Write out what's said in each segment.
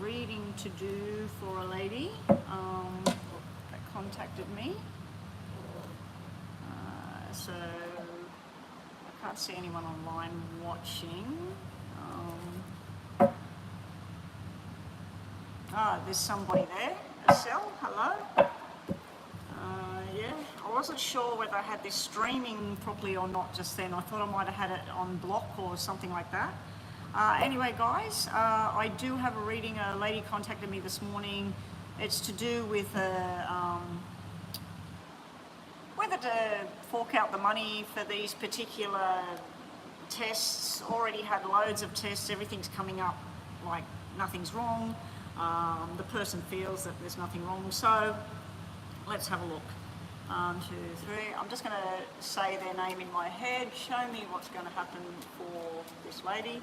reading to do for a lady that contacted me. So I can't see anyone online watching. There's somebody there. Estelle, hello. Yeah, I wasn't sure whether I had this streaming properly or not just then. I thought I might have had it on block or something like that. Anyway, guys, I do have a reading. A lady contacted me this morning. It's to do with whether to fork out the money for these particular tests. Already had loads of tests. Everything's coming up like nothing's wrong. The person feels that there's nothing wrong. So let's have a look. 1, 2, 3. I'm just going to say their name in my head. Show me what's going to happen for this lady.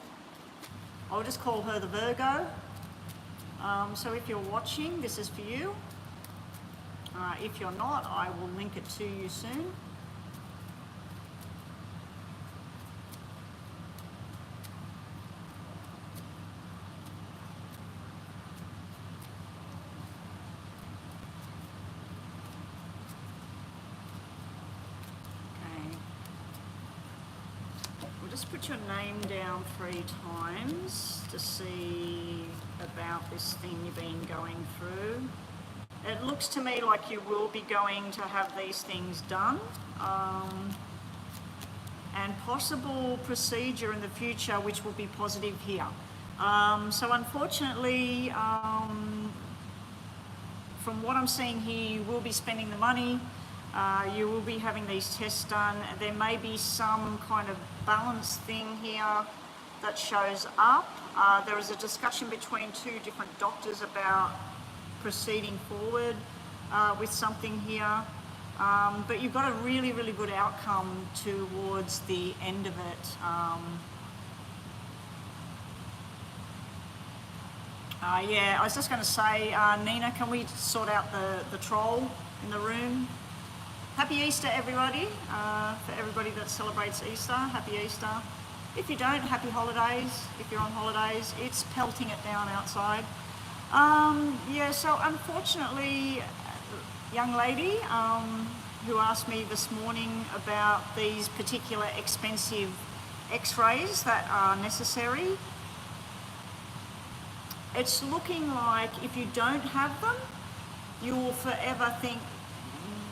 I'll just call her the Virgo. So if you're watching, this is for you. If you're not, I will link it to you soon. Just put your name down 3 times to see about this thing you've been going through. It looks to me like you will be going to have these things done, and possible procedure in the future which will be positive here. So unfortunately, from what I'm seeing here, you will be spending the money. You will be having these tests done. There may be some kind of balance thing here that shows up. There is a discussion between 2 different doctors about proceeding forward with something here. But you've got a really, really good outcome towards the end of it. Yeah, I was just going to say, Nina, can we sort out the troll in the room? Happy Easter, everybody. For everybody that celebrates Easter, happy Easter. If you don't, happy holidays. If you're on holidays, it's pelting it down outside. Yeah, so unfortunately, young lady who asked me this morning about these particular expensive x-rays that are necessary, it's looking like if you don't have them, you will forever think,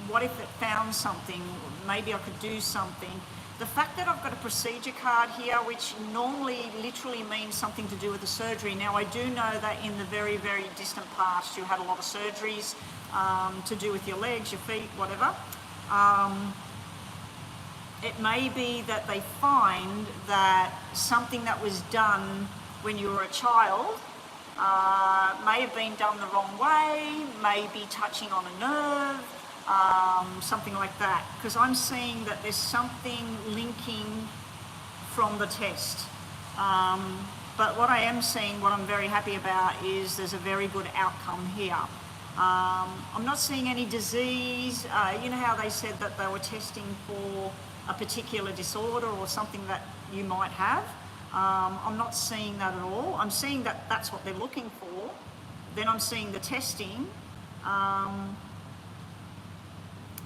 what if it found something? Maybe I could do something. The fact that I've got a procedure card here, which normally literally means something to do with the surgery. Now, I do know that in the very, very distant past, you had a lot of surgeries to do with your legs, your feet, whatever. It may be that they find that something that was done when you were a child may have been done the wrong way, may be touching on a nerve, something like that, because I'm seeing that there's something linking from the test. But what I am seeing, what I'm very happy about, is there's a very good outcome here. I'm not seeing any disease. You know how they said that they were testing for a particular disorder or something that you might have? I'm not seeing that at all. I'm seeing that that's what they're looking for. Then I'm seeing the testing.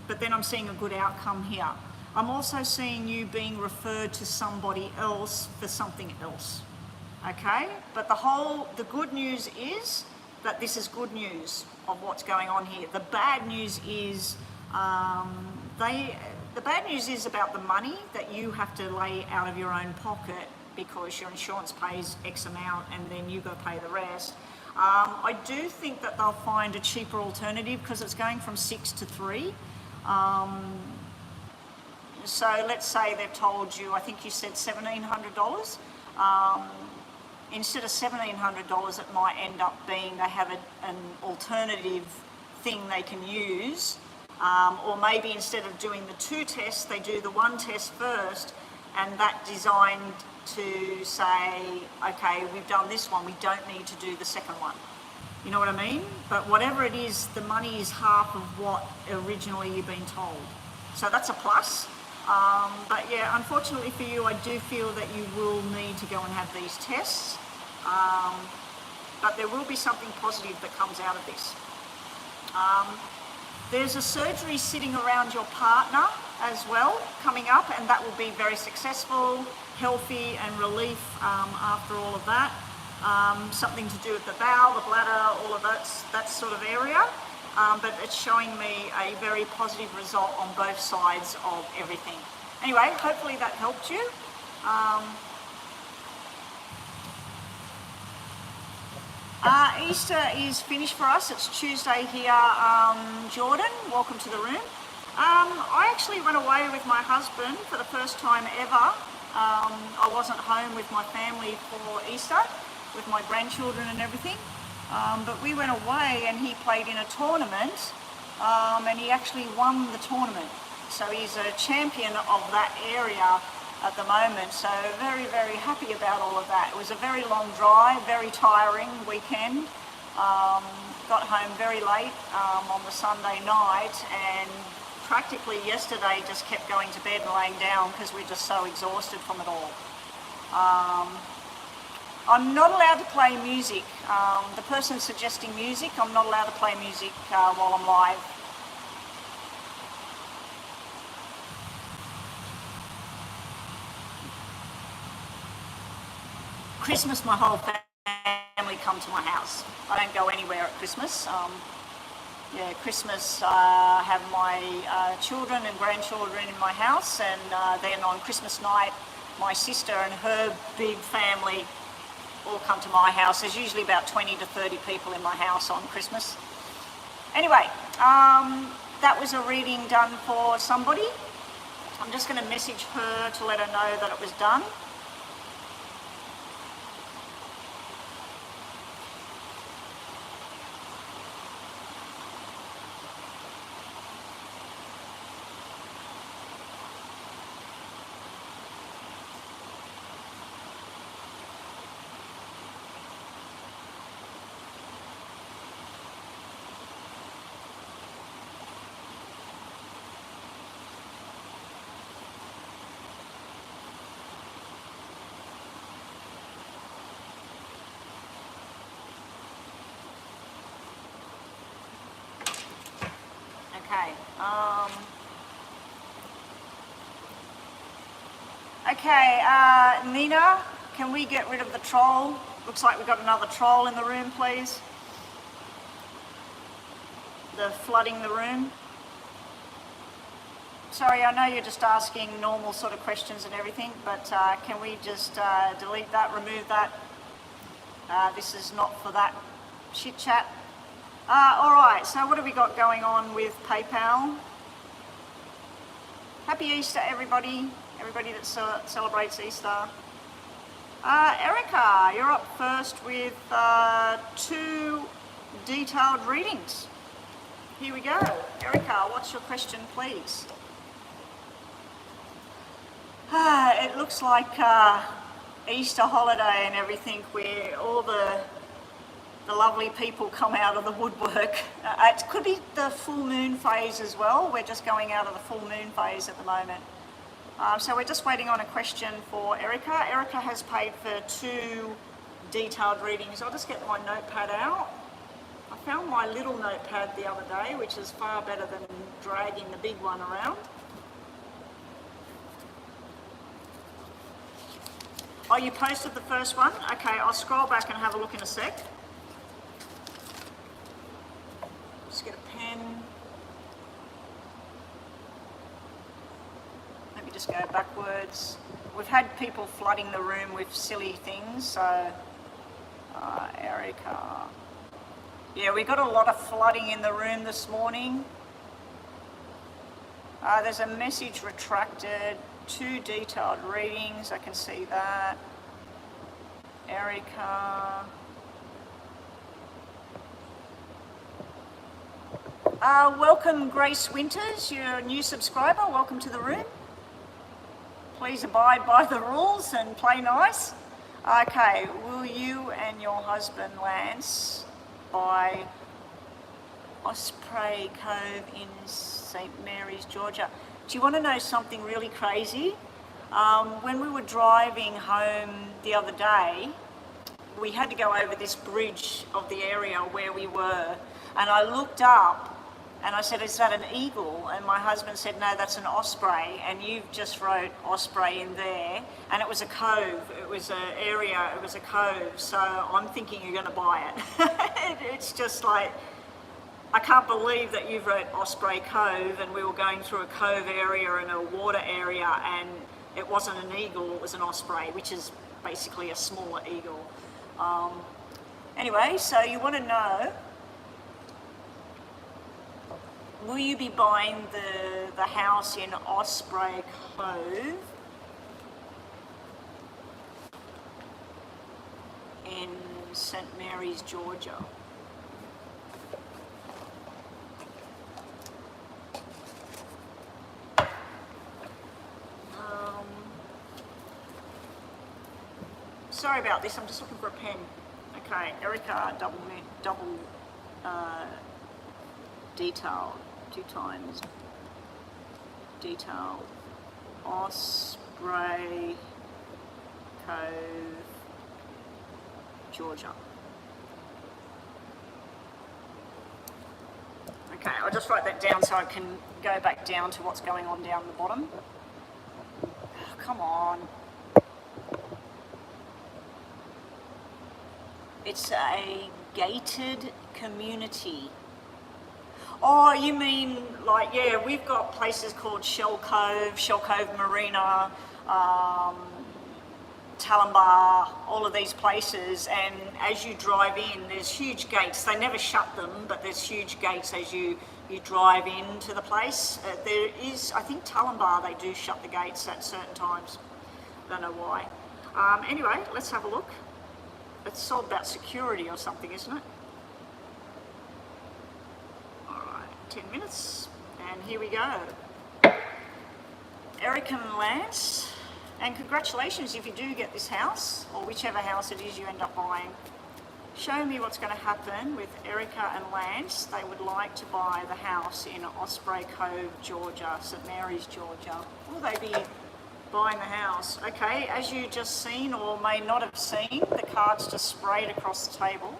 But then I'm seeing a good outcome here. I'm also seeing you being referred to somebody else for something else, okay? But the good news is that this is good news of what's going on here. The bad news is, the bad news is about the money that you have to lay out of your own pocket because your insurance pays X amount and then you got to pay the rest. I do think that they'll find a cheaper alternative because it's going from 6 to 3. So let's say they've told you, I think you said $1,700. Instead of $1,700, it might end up being they have an alternative thing they can use. Or maybe instead of doing the 2 tests, they do the 1 test first, and that designed to say, okay, we've done this one, we don't need to do the second one. You know what I mean? But whatever it is, the money is half of what originally you've been told. So that's a plus. But yeah, unfortunately for you, I do feel that you will need to go and have these tests. but there will be something positive that comes out of this. There's a surgery sitting around your partner as well coming up, and that will be very successful, healthy and relief after all of that. Something to do with the bowel, the bladder, all of that sort of area. But it's showing me a very positive result on both sides of everything. Anyway, hopefully that helped you. Easter is finished for us. It's Tuesday here. Jordan, welcome to the room. I actually went away with my husband for the first time ever. I wasn't home with my family for Easter, with my grandchildren and everything. But we went away and he played in a tournament and he actually won the tournament. So he's a champion of that area at the moment. So very, very happy about all of that. It was a very long drive, very tiring weekend. Got home very late on the Sunday night, and practically yesterday just kept going to bed and laying down because we're just so exhausted from it all. I'm not allowed to play music. The person suggesting music, I'm not allowed to play music while I'm live. Christmas, my whole family come to my house. I don't go anywhere at Christmas. Yeah, Christmas, I have my children and grandchildren in my house, and then on Christmas night, my sister and her big family all come to my house. There's usually about 20 to 30 people in my house on Christmas. Anyway, that was a reading done for somebody. I'm just going to message her to let her know that it was done. Okay, Nina, can we get rid of the troll? Looks like we've got another troll in the room, please. The flooding the room. Sorry, I know you're just asking normal sort of questions and everything, but can we just delete that, remove that? This is not for that chit chat. All right, so what have we got going on with PayPal? Happy Easter, everybody that celebrates Easter. Erica, you're up first with 2 detailed readings. Here we go. Erica, what's your question, please? It looks like Easter holiday and everything, where all the lovely people come out of the woodwork. It could be the full moon phase as well. We're just going out of the full moon phase at the moment. So we're just waiting on a question for Erica. Erica has paid for 2 detailed readings. I'll just get my notepad out. I found my little notepad the other day, which is far better than dragging the big one around. Oh, you posted the first one? Okay, I'll scroll back and have a look in a sec. Just get a pen. Let me just go backwards. We've had people flooding the room with silly things, so Erica. Yeah, we got a lot of flooding in the room this morning. There's a message retracted, 2 detailed readings, I can see that. Erica. Welcome Grace Winters, you're a new subscriber, welcome to the room. Please abide by the rules and play nice. Okay, will you and your husband Lance buy Osprey Cove in St. Mary's, Georgia? Do you want to know something really crazy? When we were driving home the other day, we had to go over this bridge of the area where we were, and I looked up and I said, is that an eagle? And my husband said, no, that's an osprey, and you've just wrote osprey in there, and it was a cove, it was an area, it was a cove, so I'm thinking you're going to buy it. It's just like, I can't believe that you've wrote Osprey Cove, and we were going through a cove area and a water area, and it wasn't an eagle, it was an osprey, which is basically a smaller eagle. Anyway, so you want to know, will you be buying the house in Osprey Cove in St. Mary's, Georgia? Sorry about this, I'm just looking for a pen. Okay, Erica, double detailed, 2 times detailed, Osprey Cove, Georgia. Okay, I'll just write that down so I can go back down to what's going on down the bottom. Oh, come on. It's a gated community. Oh, you mean like, yeah, we've got places called Shell Cove Marina, Talumbar, all of these places, and as you drive in, there's huge gates. They never shut them, but there's huge gates as you drive into the place. There is, I think Talumbar, they do shut the gates at certain times. Don't know why. Anyway, let's have a look. It's all about security or something, isn't it? All right, 10 minutes, and here we go. Eric and Lance, and congratulations if you do get this house, or whichever house it is you end up buying. Show me what's going to happen with Erica and Lance. They would like to buy the house in Osprey Cove, Georgia, St. Mary's, Georgia. Will they be buying the house? Okay, as you just seen or may not have seen, the card's just sprayed across the table.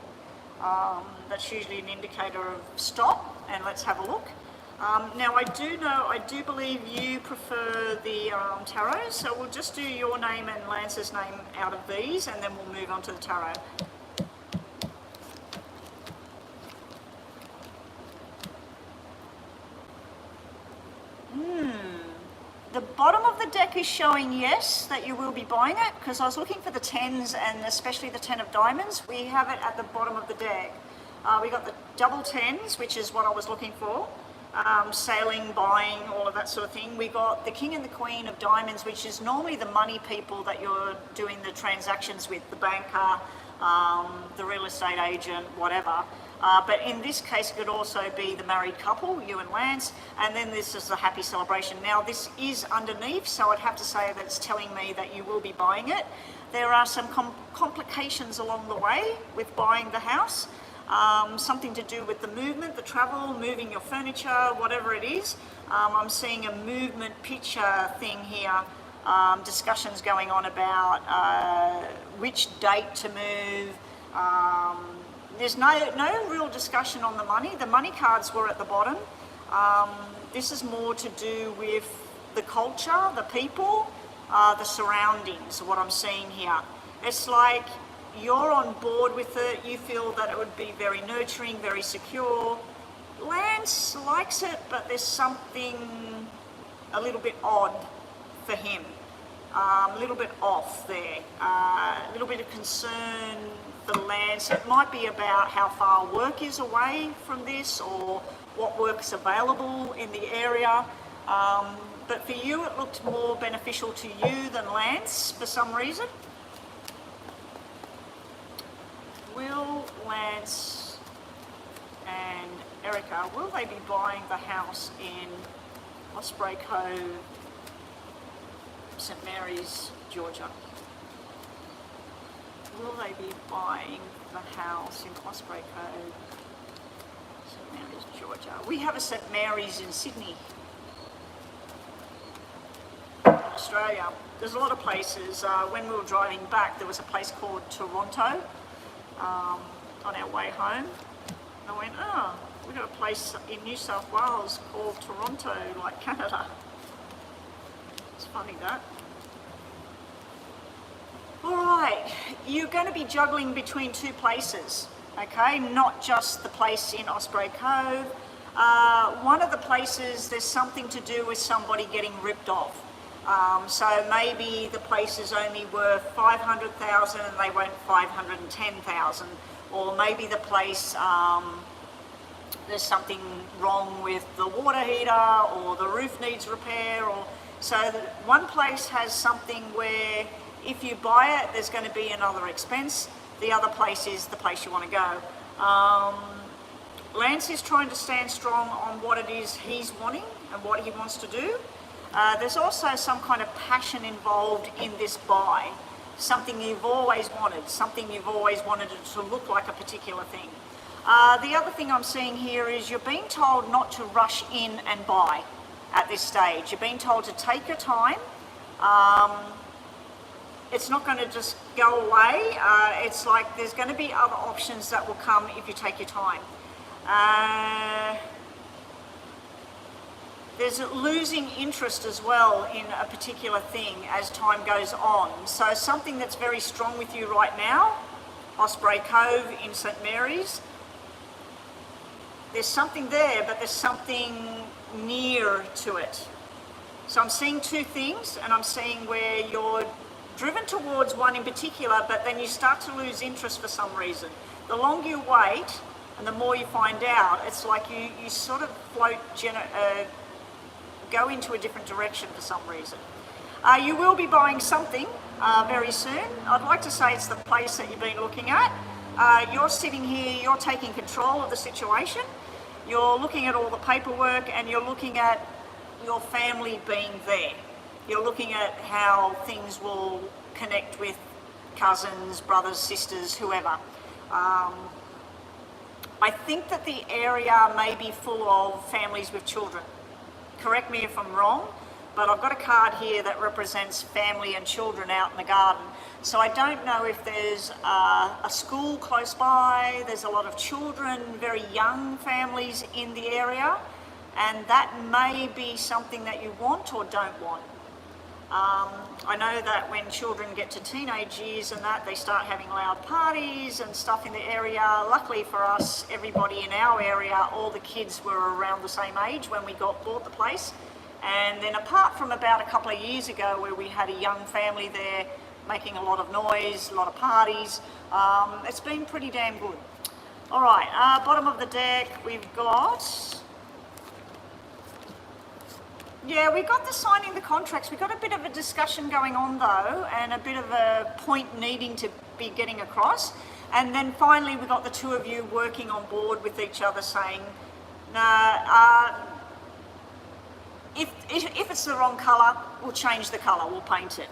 That's usually an indicator of stop, and let's have a look. Now I do believe you prefer the tarot, so we'll just do your name and Lance's name out of these, and then we'll move on to the tarot. The bottom of the deck is showing yes, that you will be buying it, because I was looking for the 10s and especially the 10 of diamonds. We have it at the bottom of the deck. We got the double 10s, which is what I was looking for. Sailing, buying, all of that sort of thing. We got the king and the queen of diamonds, which is normally the money people that you're doing the transactions with, the banker, the real estate agent, whatever. But in this case, it could also be the married couple, you and Lance, and then this is the happy celebration. Now, this is underneath, so I'd have to say that it's telling me that you will be buying it. There are some complications along the way with buying the house. Something to do with the movement, the travel, moving your furniture, whatever it is. I'm seeing a movement picture thing here, discussions going on about which date to move. There's no real discussion on the money. The money cards were at the bottom. This is more to do with the culture, the people, the surroundings, what I'm seeing here. It's like you're on board with it, you feel that it would be very nurturing, very secure. Lance likes it, but there's something a little bit odd for him, a little bit off there, a little bit of concern for Lance. It might be about how far work is away from this or what work's available in the area. But for you, it looked more beneficial to you than Lance for some reason. Will Lance and Erica, will they be buying the house in Osprey Cove, St. Mary's, Georgia? Will they be buying the house in Osprey Cove, St. Mary's, Georgia? We have a St. Mary's in Sydney, Australia. There's a lot of places. When we were driving back, there was a place called Toronto. on our way home. And I went, oh, we've got a place in New South Wales called Toronto, like Canada. It's funny that. All right, you're going to be juggling between two places, okay? Not just the place in Osprey Cove. One of the places, there's something to do with somebody getting ripped off. So maybe the place is only worth 500,000 and they want 510,000, or maybe the place, there's something wrong with the water heater, or the roof needs repair, or so one place has something where if you buy it, there's going to be another expense. The other place is the place you want to go. Lance is trying to stand strong on what it is he's wanting and what he wants to do. There's also some kind of passion involved in this buy. Something you've always wanted, something you've always wanted it to look like a particular thing. The other thing I'm seeing here is you're being told not to rush in and buy at this stage. You're being told to take your time. It's not going to just go away. It's like there's going to be other options that will come if you take your time. There's losing interest as well in a particular thing as time goes on. So something that's very strong with you right now, Osprey Cove in St Mary's, there's something there, but there's something near to it. So I'm seeing two things, and I'm seeing where you're driven towards one in particular, but then you start to lose interest for some reason. The longer you wait and the more you find out, it's like you sort of go into a different direction for some reason. You will be buying something very soon. I'd like to say it's the place that you've been looking at. You're sitting here, you're taking control of the situation. You're looking at all the paperwork and you're looking at your family being there. You're looking at how things will connect with cousins, brothers, sisters, whoever. I think that the area may be full of families with children. Correct me if I'm wrong, but I've got a card here that represents family and children out in the garden. So I don't know if there's a school close by. There's a lot of children, very young families in the area, and that may be something that you want or don't want. I know that when children get to teenage years and that, they start having loud parties and stuff in the area. Luckily for us, everybody in our area, all the kids were around the same age when we bought the place. And then apart from about a couple of years ago where we had a young family there making a lot of noise, a lot of parties, it's been pretty damn good. All right, bottom of the deck, we've got... Yeah, we got the signing the contracts. We got a bit of a discussion going on though, and a bit of a point needing to be getting across. And then finally we got the two of you working on board with each other saying, nah, if it's the wrong colour, we'll change the colour, we'll paint it.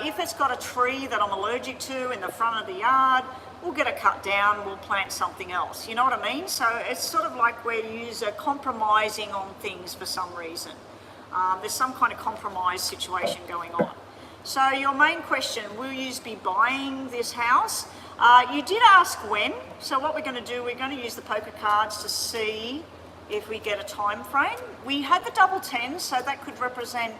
If it's got a tree that I'm allergic to in the front of the yard, we'll get it cut down, we'll plant something else. You know what I mean? So it's sort of like where you are compromising on things for some reason. There's some kind of compromise situation going on. So your main question, will you be buying this house? You did ask when, so what we're going to do, we're going to use the poker cards to see if we get a time frame. We had the double 10, so that could represent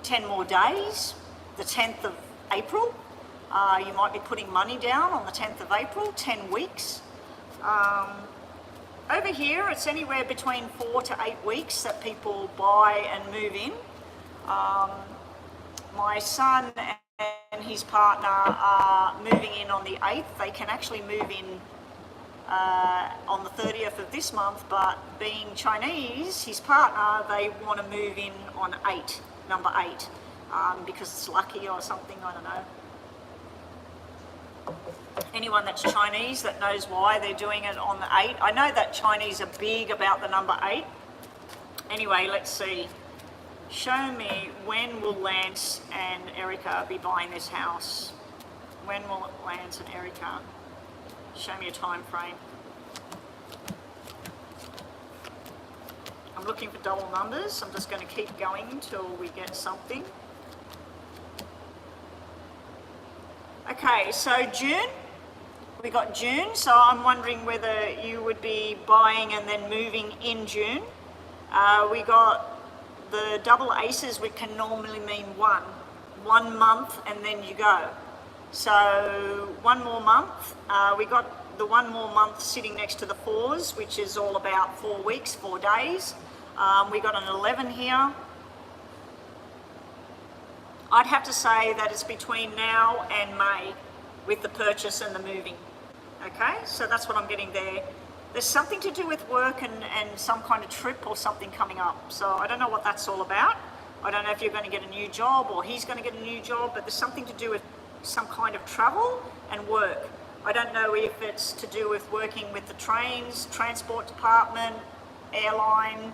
10 more days, the 10th of April. You might be putting money down on the 10th of April, 10 weeks. Over here, it's anywhere between 4 to 8 weeks that people buy and move in. My son and his partner are moving in on the 8th. They can actually move in on the 30th of this month, but being Chinese, his partner, they want to move in on number 8, because it's lucky or something, I don't know. Anyone that's Chinese that knows why they're doing it on the 8. I know that Chinese are big about the number 8. Anyway, let's see. Show me, when will Lance and Erica be buying this house? When will Lance and Erica? Show me a time frame. I'm looking for double numbers. I'm just going to keep going until we get something. Okay, so June. We got June, so I'm wondering whether you would be buying and then moving in June. We got the double aces, which can normally mean one month and then you go. So one more month. We got the one more month sitting next to the fours, which is all about 4 weeks, 4 days. We got an 11 here. I'd have to say that it's between now and May with the purchase and the moving. Okay, so that's what I'm getting there. There's something to do with work and some kind of trip or something coming up. So I don't know what that's all about. I don't know if you're going to get a new job or he's going to get a new job, but there's something to do with some kind of travel and work. I don't know if it's to do with working with the trains, transport department, airline.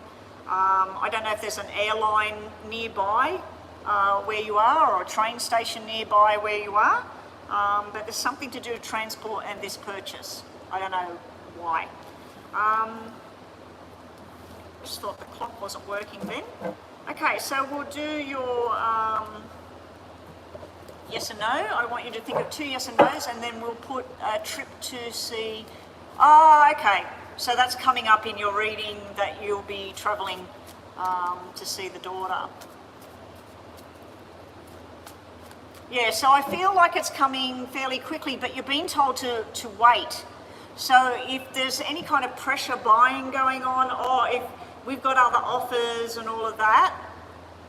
I don't know if there's an airline nearby where you are, or a train station nearby where you are. But there's something to do with transport and this purchase. I don't know why. Just thought the clock wasn't working then. Okay, so we'll do your yes and no. I want you to think of 2 yes and no's, and then we'll put a trip to see. Oh, okay. So that's coming up in your reading, that you'll be travelling to see the daughter. Yeah, so I feel like it's coming fairly quickly, but you're being told to wait. So if there's any kind of pressure buying going on, or if we've got other offers and all of that,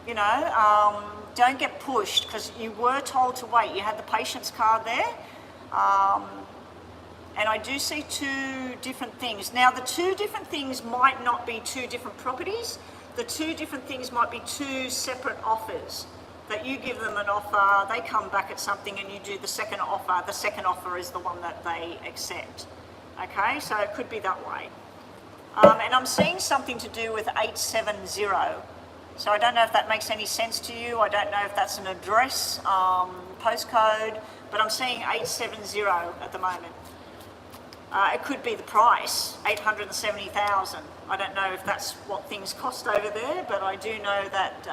you know, don't get pushed, because you were told to wait. You had the patience card there. And I do see 2 different things. Now, the 2 different things might not be 2 different properties. The 2 different things might be 2 separate offers. That you give them an offer, they come back at something, and you do the second offer. The second offer is the one that they accept. Okay, so it could be that way. And I'm seeing something to do with 870. So I don't know if that makes any sense to you. I don't know if that's an address, postcode, but I'm seeing 870 at the moment. It could be the price, 870,000. I don't know if that's what things cost over there, but I do know that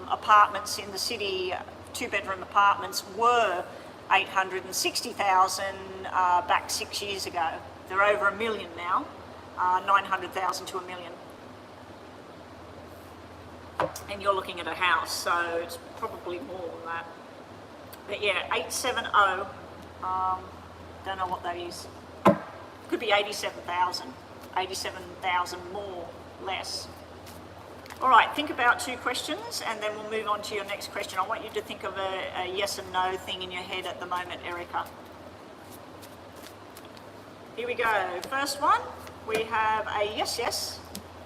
apartments in the city, 2-bedroom apartments, were 860,000 back 6 years ago. They're over $1 million now, 900,000 to $1 million. And you're looking at a house, so it's probably more than that. But yeah, 870, don't know what that is. Could be 87,000, 87,000 more, less. All right, think about 2 questions, and then we'll move on to your next question. I want you to think of a yes and no thing in your head at the moment, Erica. Here we go. First one, we have a yes, yes.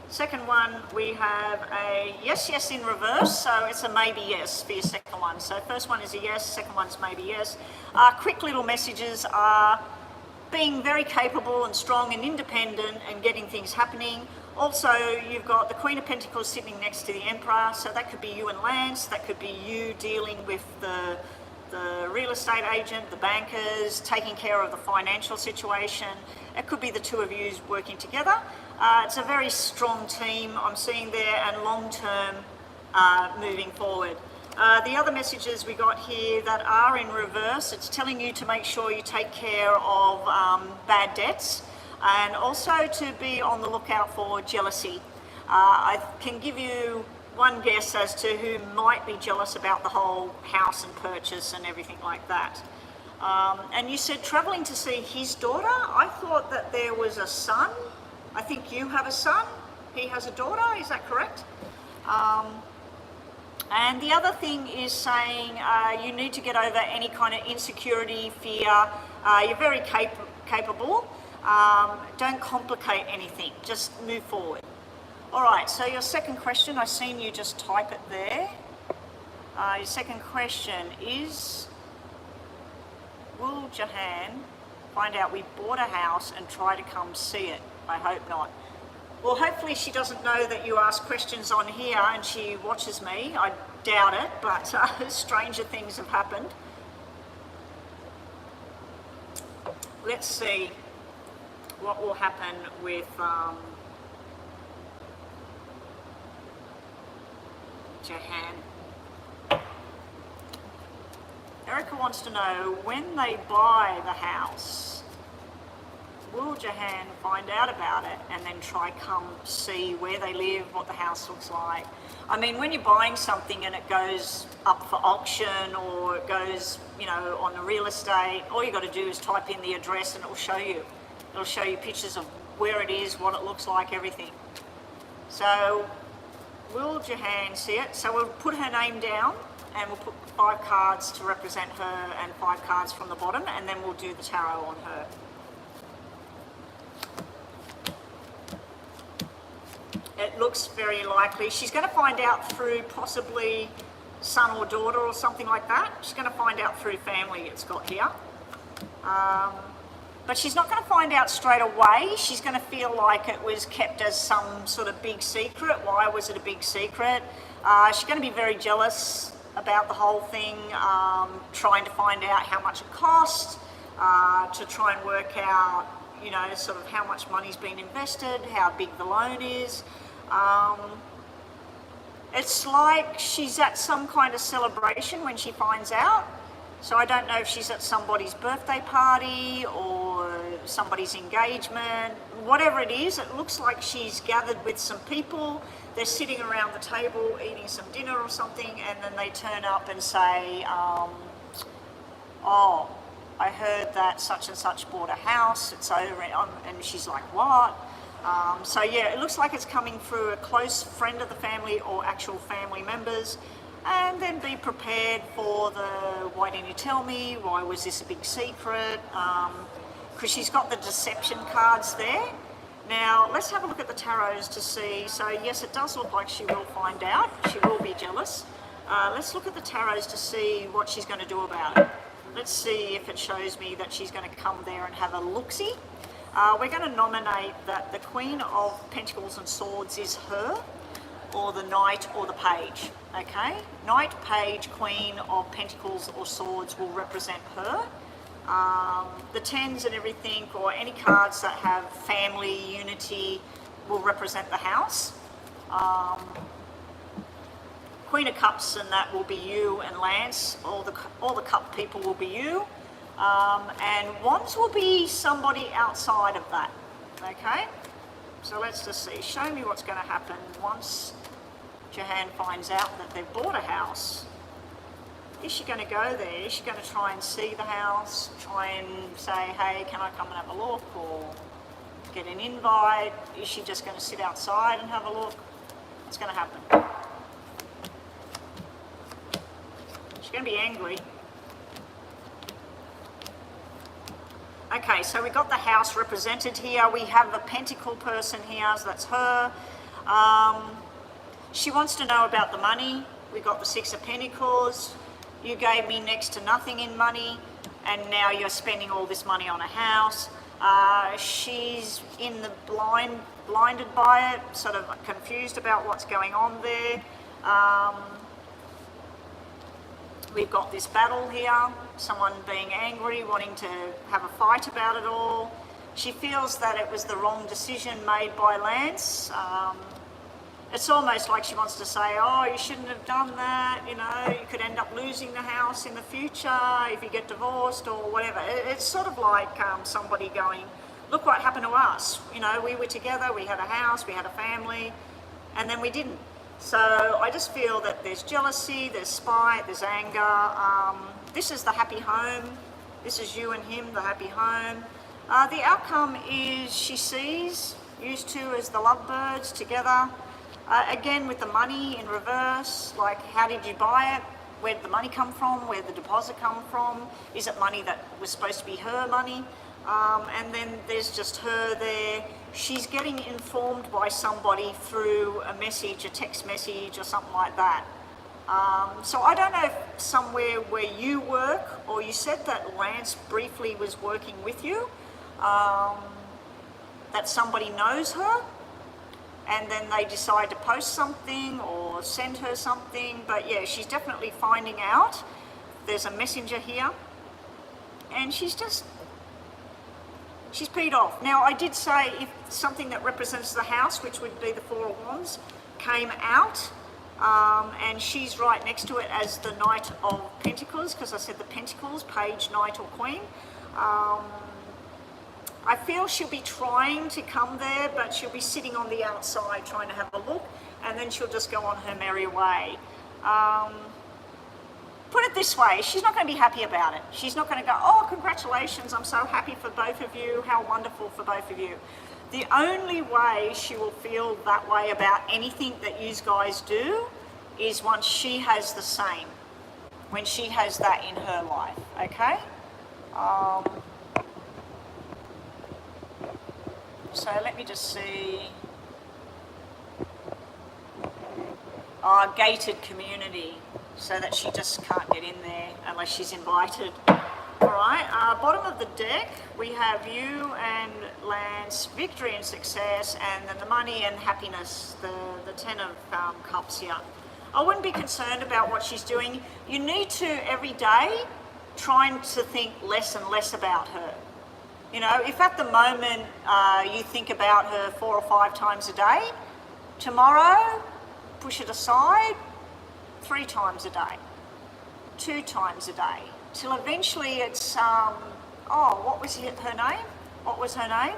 Second one, we have a yes, yes in reverse, so it's a maybe yes for your second one. So first one is a yes, second one's maybe yes. Quick little messages are being very capable and strong and independent and getting things happening. Also, you've got the Queen of Pentacles sitting next to the Emperor, so that could be you and Lance, that could be you dealing with the real estate agent, the bankers, taking care of the financial situation. It could be the 2 of you working together. It's a very strong team I'm seeing there, and long-term moving forward. The other messages we got here that are in reverse, it's telling you to make sure you take care of bad debts, and also to be on the lookout for jealousy. I can give you one guess as to who might be jealous about the whole house and purchase and everything like that. And you said travelling to see his daughter. I thought that there was a son. I think you have a son, he has a daughter, is that correct? And the other thing is saying you need to get over any kind of insecurity, fear. You're very capable. Don't complicate anything, just move forward. All right, so your second question, I've seen you just type it there. Your second question is, will Jahan find out we bought a house and try to come see it? I hope not. Well, hopefully she doesn't know that you ask questions on here and she watches me. I doubt it, but stranger things have happened. Let's see what will happen with Jahan. Erica wants to know, when they buy the house, will Jahan find out about it and then try come see where they live, what the house looks like? I mean, when you're buying something and it goes up for auction or it goes, you know, on the real estate, all you got to do is type in the address and it'll show you. It'll show you pictures of where it is, what it looks like, everything. So will Jahan see it? So we'll put her name down and we'll put 5 cards to represent her and 5 cards from the bottom, and then we'll do the tarot on her. It looks very likely. She's going to find out through possibly son or daughter or something like that. She's going to find out through family, it's got here. But she's not going to find out straight away. She's going to feel like it was kept as some sort of big secret. Why was it a big secret? She's going to be very jealous about the whole thing, trying to find out how much it cost, to try and work out, you know, sort of how much money's been invested, how big the loan is. It's like she's at some kind of celebration when she finds out. So I don't know if she's at somebody's birthday party or somebody's engagement. Whatever it is, it looks like she's gathered with some people. They're sitting around the table eating some dinner or something, and then they turn up and say, oh, I heard that such and such bought a house, it's over, and she's like, what? So yeah, it looks like it's coming through a close friend of the family or actual family members. And then be prepared for the, why didn't you tell me? Why was this a big secret? Because she's got the deception cards there. Now, let's have a look at the tarots to see. So yes, it does look like she will find out. She will be jealous. Let's look at the tarots to see what she's going to do about it. Let's see if it shows me that she's going to come there and have a look-see. We're going to nominate that the Queen of Pentacles and Swords is her, or the Knight or the Page, okay? Knight, Page, Queen of Pentacles or Swords will represent her. The tens and everything, or any cards that have family, unity, will represent the house. Queen of Cups and that will be you and Lance. All the cup people will be you. And Wands will be somebody outside of that, okay? So let's just see. Show me what's going to happen once Jahan finds out that they've bought a house. Is she going to go there? Is she going to try and see the house? Try and say, hey, can I come and have a look? Or get an invite? Is she just going to sit outside and have a look? What's going to happen? She's going to be angry. Okay, so we got the house represented here. We have a pentacle person here, so that's her. She wants to know about the money. We got the Six of Pentacles. You gave me next to nothing in money, and now you're spending all this money on a house. She's in the blinded by it, sort of confused about what's going on there. We've got this battle here, someone being angry, wanting to have a fight about it all. She feels that it was the wrong decision made by Lance. It's almost like she wants to say, oh, you shouldn't have done that, you know, you could end up losing the house in the future if you get divorced or whatever. It's sort of like somebody going, look what happened to us. You know, we were together, we had a house, we had a family, and then we didn't. So I just feel that there's jealousy, there's spite, there's anger. This is the happy home. This is you and him, the happy home. The outcome is she sees you two as the lovebirds together. Again, with the money in reverse, like how did you buy it? Where did the money come from? Where did the deposit come from? Is it money that was supposed to be her money? And then there's just her there. She's getting informed by somebody through a message, a text message or something like that. So I don't know if somewhere where you work, or you said that Lance briefly was working with you, that somebody knows her, and then they decide to post something or send her something. But yeah, she's definitely finding out. There's a messenger here, and she's peed off. Now, I did say if something that represents the house, which would be the Four of Wands, came out, and she's right next to it as the Knight of Pentacles, because I said the Pentacles, Page, Knight or Queen. I feel she'll be trying to come there, but she'll be sitting on the outside trying to have a look, and then she'll just go on her merry way. Put it this way, she's not going to be happy about it. She's not going to go, oh, congratulations, I'm so happy for both of you, how wonderful for both of you. The only way she will feel that way about anything that you guys do is once she has the same, when she has that in her life, okay? So let me just see. Gated community, so that she just can't get in there unless she's invited. All right, bottom of the deck, we have you and Lance, victory and success, and then the money and happiness, the 10 of Cups here. I wouldn't be concerned about what she's doing. You need to, every day, trying to think less and less about her. You know, if at the moment you think about her 4 or 5 times a day, tomorrow, push it aside 3 times a day, 2 times a day, till eventually it's, what was her name? What was her name?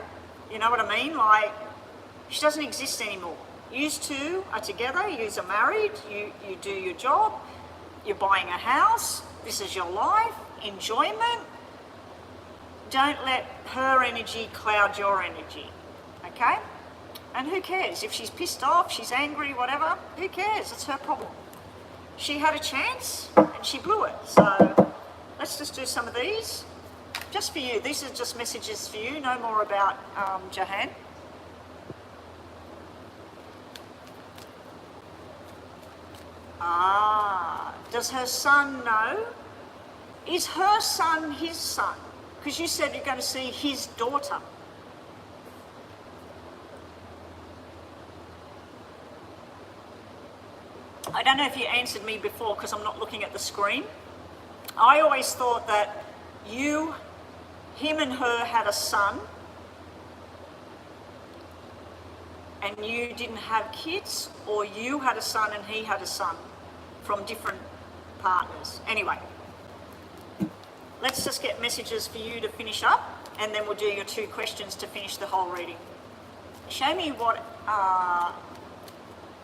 You know what I mean? Like, she doesn't exist anymore. You two are together, you are married, you do your job, you're buying a house, this is your life, enjoyment. Don't let her energy cloud your energy, okay? And who cares? If she's pissed off, she's angry, whatever, who cares? It's her problem. She had a chance and she blew it. So let's just do some of these. Just for you. These are just messages for you, no more about Jahan. Does her son know? Is her son his son? Because you said you're going to see his daughter. I don't know if you answered me before because I'm not looking at the screen. I always thought that him and her had a son, and you didn't have kids, or you had a son and he had a son from different partners. Anyway, let's just get messages for you to finish up, and then we'll do your 2 questions to finish the whole reading. Show me what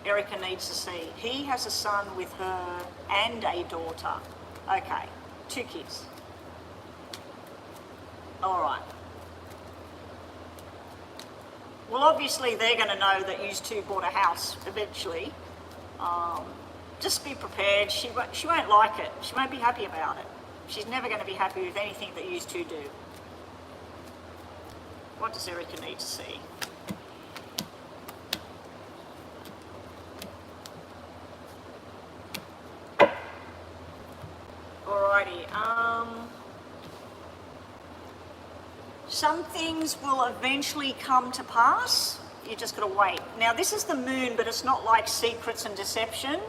Erica needs to see. He has a son with her and a daughter. Okay, 2 kids. All right. Well, obviously they're going to know that you two bought a house eventually. Just be prepared. She won't like it. She won't be happy about it. She's never going to be happy with anything that you two do. What does Erica need to see? Alrighty. Some things will eventually come to pass. You just got to wait. Now, this is the moon, but it's not like secrets and deception.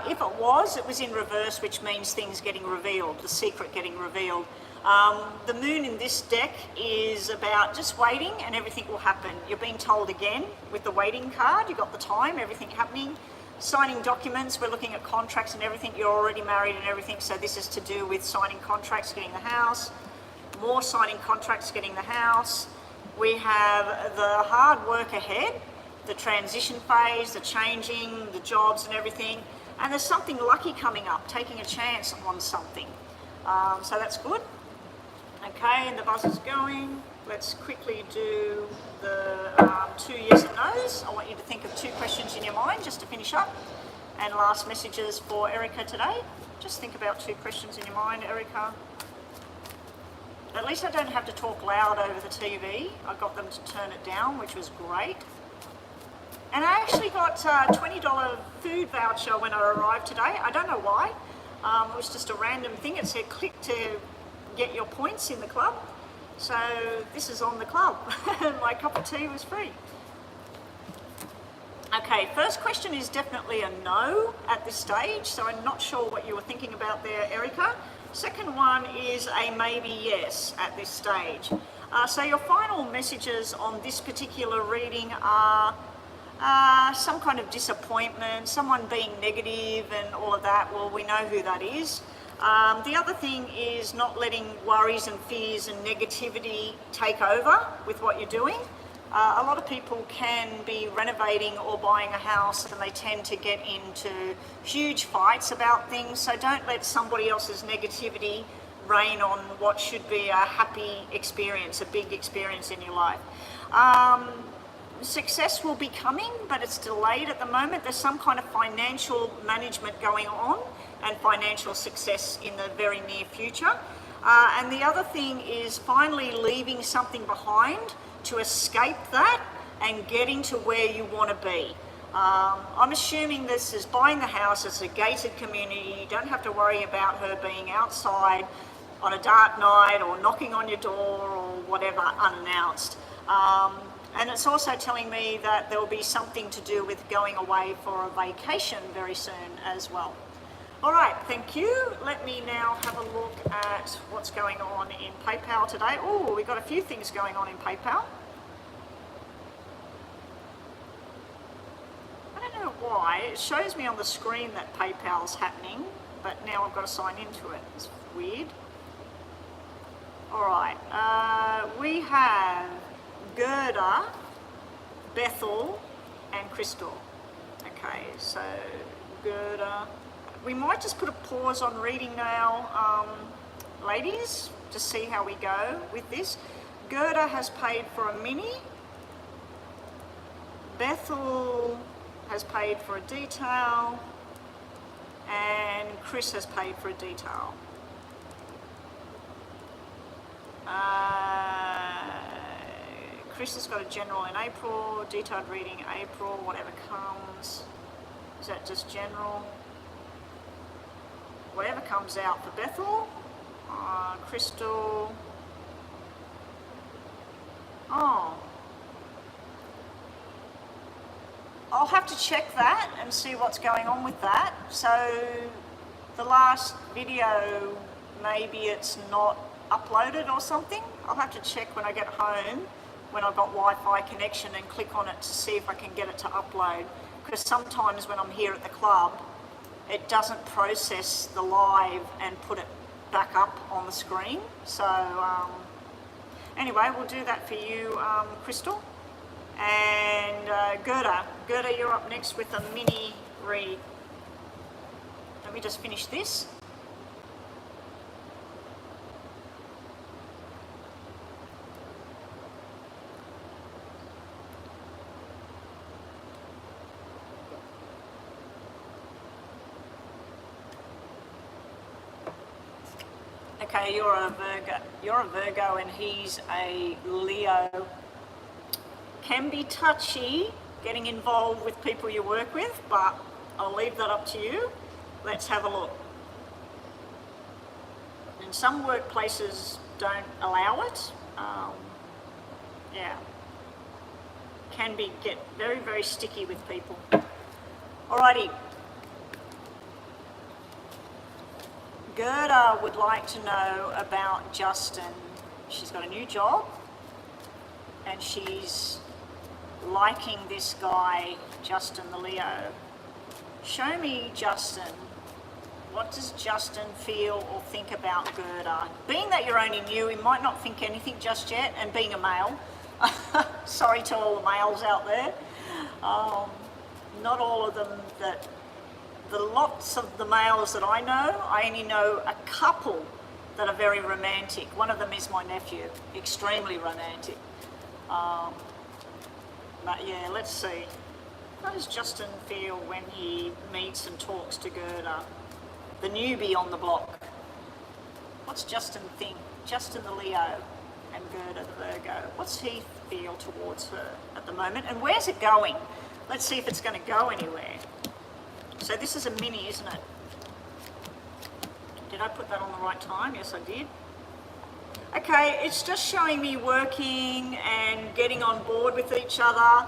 If it was in reverse, which means things getting revealed, the secret getting revealed. The moon in this deck is about just waiting and everything will happen. You're being told again with the waiting card, you got the time, everything happening. Signing documents, we're looking at contracts and everything. You're already married and everything, so this is to do with signing contracts, getting the house. More signing contracts, getting the house. We have the hard work ahead, the transition phase, the changing, the jobs and everything. And there's something lucky coming up, taking a chance on something. So that's good. Okay, and the buzzer's going. Let's quickly do the 2 yes and no's. I want you to think of 2 questions in your mind just to finish up. And last messages for Erica today. Just think about 2 questions in your mind, Erica. At least I don't have to talk loud over the TV. I got them to turn it down, which was great. And I actually got a $20 food voucher when I arrived today. I don't know why. It was just a random thing. It said click to get your points in the club. So this is on the club. My cup of tea was free. Okay, first question is definitely a no at this stage. So I'm not sure what you were thinking about there, Erica. Second one is a maybe yes at this stage. So your final messages on this particular reading are some kind of disappointment, someone being negative and all of that. Well, we know who that is. The other thing is not letting worries and fears and negativity take over with what you're doing. A lot of people can be renovating or buying a house and they tend to get into huge fights about things, so don't let somebody else's negativity rain on what should be a happy experience, a big experience in your life. Success will be coming, but it's delayed at the moment. There's some kind of financial management going on and financial success in the very near future. And the other thing is finally leaving something behind to escape that and getting to where you want to be. I'm assuming this is buying the house, it's a gated community, you don't have to worry about her being outside on a dark night or knocking on your door or whatever unannounced. And it's also telling me that there will be something to do with going away for a vacation very soon as well. All right, thank you. Let me now have a look at what's going on in PayPal today. Oh, we've got a few things going on in PayPal. I don't know why. It shows me on the screen that PayPal's happening, but now I've got to sign into it. It's weird. All right, we have Gera, Bethl, and Crystal. Okay, so Gera. We might just put a pause on reading now, ladies, to see how we go with this. Gera has paid for a mini. Bethl has paid for a detail. And Chris has paid for a detail. Chris has got a general in April, detailed reading April, whatever comes. Is that just general? Whatever comes out for Bethl. Crystal. Oh. I'll have to check that and see what's going on with that. So the last video, maybe it's not uploaded or something. I'll have to check when I get home, when I've got Wi-Fi connection, and click on it to see if I can get it to upload. Because sometimes when I'm here at the club, it doesn't process the live and put it back up on the screen. So anyway, we'll do that for you, Crystal. And Gera, you're up next with a mini read. Let me just finish this. Okay, you're a Virgo and he's a Leo. Can be touchy getting involved with people you work with, but I'll leave that up to you. Let's have a look. And some workplaces don't allow it. Yeah, can get very, very sticky with people. Alrighty. Gera would like to know about Justin. She's got a new job and she's liking this guy, Justin the Leo. Show me Justin. What does Justin feel or think about Gera? Being that you're only new, he might not think anything just yet, and being a male, sorry to all the males out there, not all of them that. The lots of the males that I know, I only know a couple that are very romantic. One of them is my nephew, extremely romantic. But yeah, let's see. How does Justin feel when he meets and talks to Gera, the newbie on the block? What's Justin think? Justin the Leo and Gera the Virgo. What's he feel towards her at the moment? And where's it going? Let's see if it's going to go anywhere. So this is a mini, isn't it? Did I put that on the right time? Yes, I did. Okay, it's just showing me working and getting on board with each other.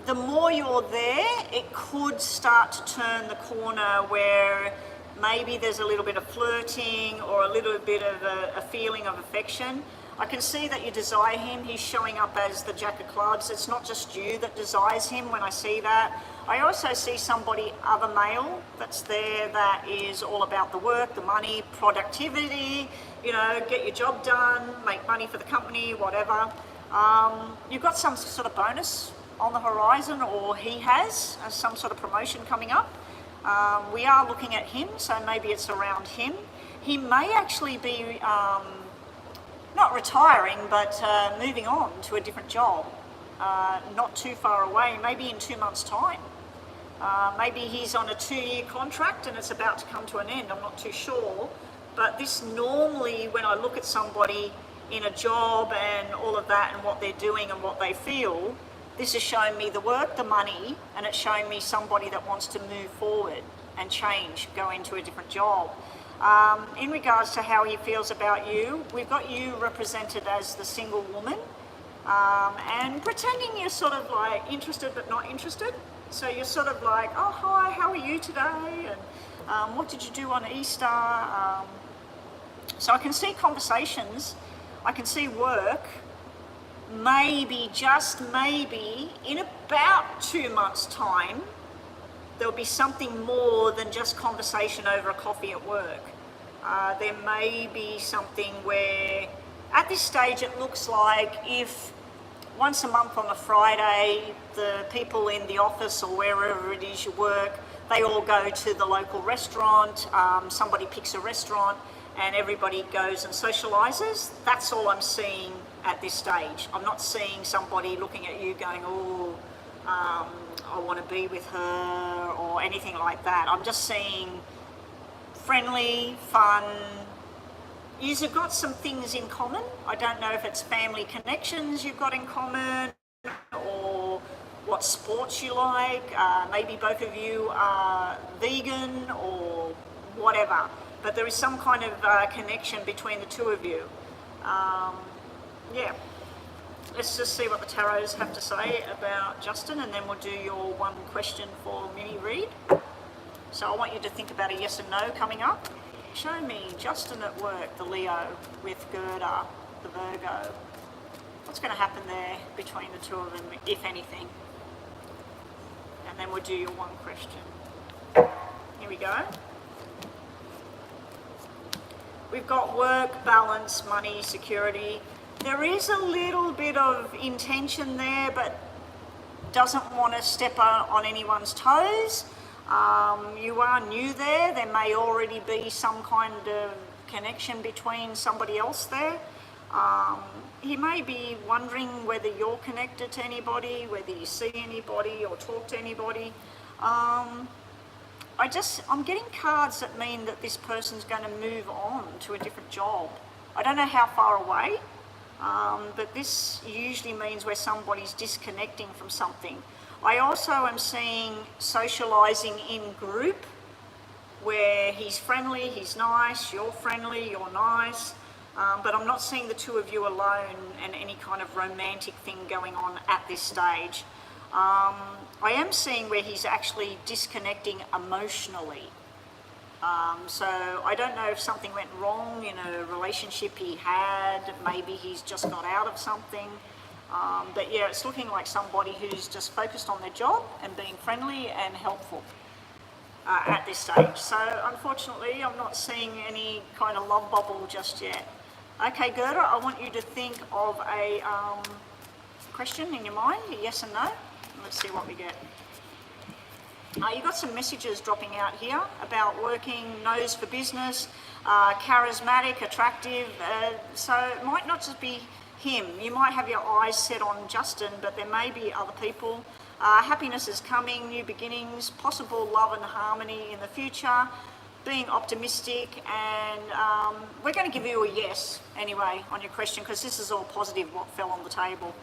The more you're there, it could start to turn the corner where maybe there's a little bit of flirting or a little bit of a feeling of affection. I can see that you desire him. He's showing up as the Jack of Clubs. It's not just you that desires him when I see that. I also see somebody, other male, that's there that is all about the work, the money, productivity, you know, get your job done, make money for the company, whatever. You've got some sort of bonus on the horizon, or he has some sort of promotion coming up. We are looking at him, so maybe it's around him. He may actually be not retiring, but moving on to a different job, not too far away, maybe in 2 months' time. Maybe he's on a 2-year contract and it's about to come to an end, I'm not too sure. But this normally, when I look at somebody in a job and all of that and what they're doing and what they feel, this is showing me the work, the money, and it's showing me somebody that wants to move forward and change, go into a different job. In regards to how he feels about you, we've got you represented as the single woman, and pretending you're sort of like interested but not interested. So you're sort of like, oh hi, how are you today? And what did you do on Easter? So I can see conversations, I can see work. Maybe, just maybe, in about 2 months' time, there'll be something more than just conversation over a coffee at work. There may be something where, at this stage, it looks like if once a month on a Friday, the people in the office or wherever it is you work, they all go to the local restaurant, somebody picks a restaurant, and everybody goes and socialises. That's all I'm seeing at this stage. I'm not seeing somebody looking at you going, oh, I want to be with her or anything like that. I'm just seeing friendly, fun. You've got some things in common. I don't know if it's family connections you've got in common or what sports you like. Maybe both of you are vegan or whatever. But there is some kind of connection between the two of you. Yeah, let's just see what the tarots have to say about Justin, and then we'll do your one question for mini read. So I want you to think about a yes and no coming up. Show me Justin at work, the Leo, with Gera, the Virgo. What's going to happen there between the two of them, if anything? And then we'll do your one question. Here we go. We've got work, balance, money, security. There is a little bit of intention there, but doesn't want to step on anyone's toes. You are new there. There may already be some kind of connection between somebody else there. He may be wondering whether you're connected to anybody, whether you see anybody or talk to anybody. I'm getting cards that mean that this person's going to move on to a different job. I don't know how far away, but this usually means where somebody's disconnecting from something. I also am seeing socialising in group, where he's friendly, he's nice, you're friendly, you're nice, but I'm not seeing the two of you alone and any kind of romantic thing going on at this stage. I am seeing where he's actually disconnecting emotionally. So I don't know if something went wrong in a relationship he had, maybe he's just got out of something. But yeah, it's looking like somebody who's just focused on their job and being friendly and helpful at this stage. So unfortunately, I'm not seeing any kind of love bubble just yet. Okay, Gera, I want you to think of a question in your mind, a yes and no. Let's see what we get. You've got some messages dropping out here about working, nose for business, charismatic, attractive. So it might not just be him. You might have your eyes set on Justin, but there may be other people. Happiness is coming, new beginnings, possible love and harmony in the future, being optimistic, and we're going to give you a yes anyway on your question, because this is all positive what fell on the table.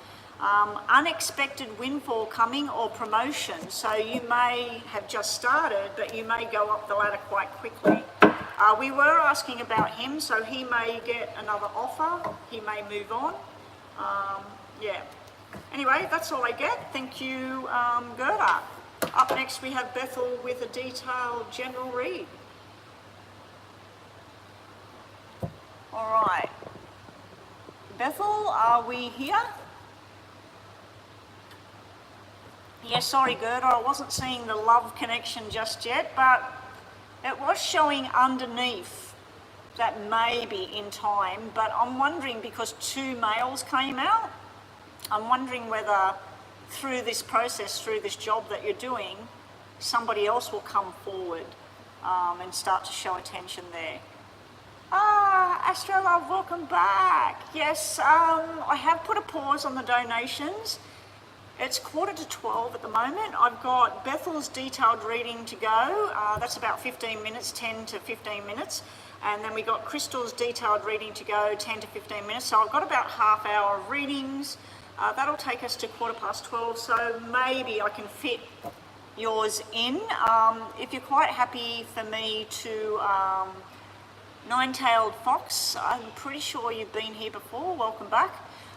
Unexpected windfall coming or promotion. So you may have just started, but you may go up the ladder quite quickly. We were asking about him, so he may get another offer. He may move on. Yeah. Anyway, that's all I get. Thank you, Gera. Up next we have Bethl with a detailed general read. All right. Bethl, are we here? Yeah, sorry, Gerda, I wasn't seeing the love connection just yet, but it was showing underneath that maybe in time, but I'm wondering, because 2 males came out, I'm wondering whether through this process, through this job that you're doing, somebody else will come forward and start to show attention there. Astro Love, welcome back. Yes, I have put a pause on the donations. It's 11:45 at the moment. I've got Bethel's detailed reading to go. That's about 15 minutes, 10 to 15 minutes. And then we got Crystal's detailed reading to go, 10 to 15 minutes. So I've got about half hour of readings. That'll take us to 12:15, so maybe I can fit yours in. If you're quite happy for me to, Nine-tailed Fox, I'm pretty sure you've been here before, welcome back.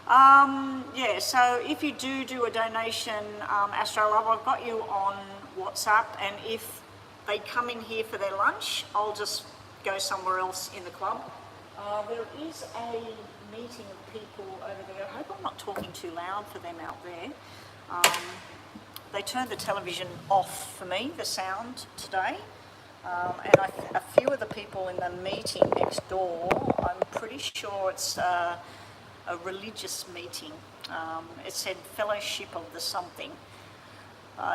Yeah, so if you do a donation, Astro Love, I've got you on WhatsApp, and if they come in here for their lunch, I'll just go somewhere else in the club. There is a meeting of people over there. I hope I'm not talking too loud for them out there. They turned the television off for me, the sound today. And a few of the people in the meeting next door, I'm pretty sure it's a religious meeting. It said Fellowship of the something.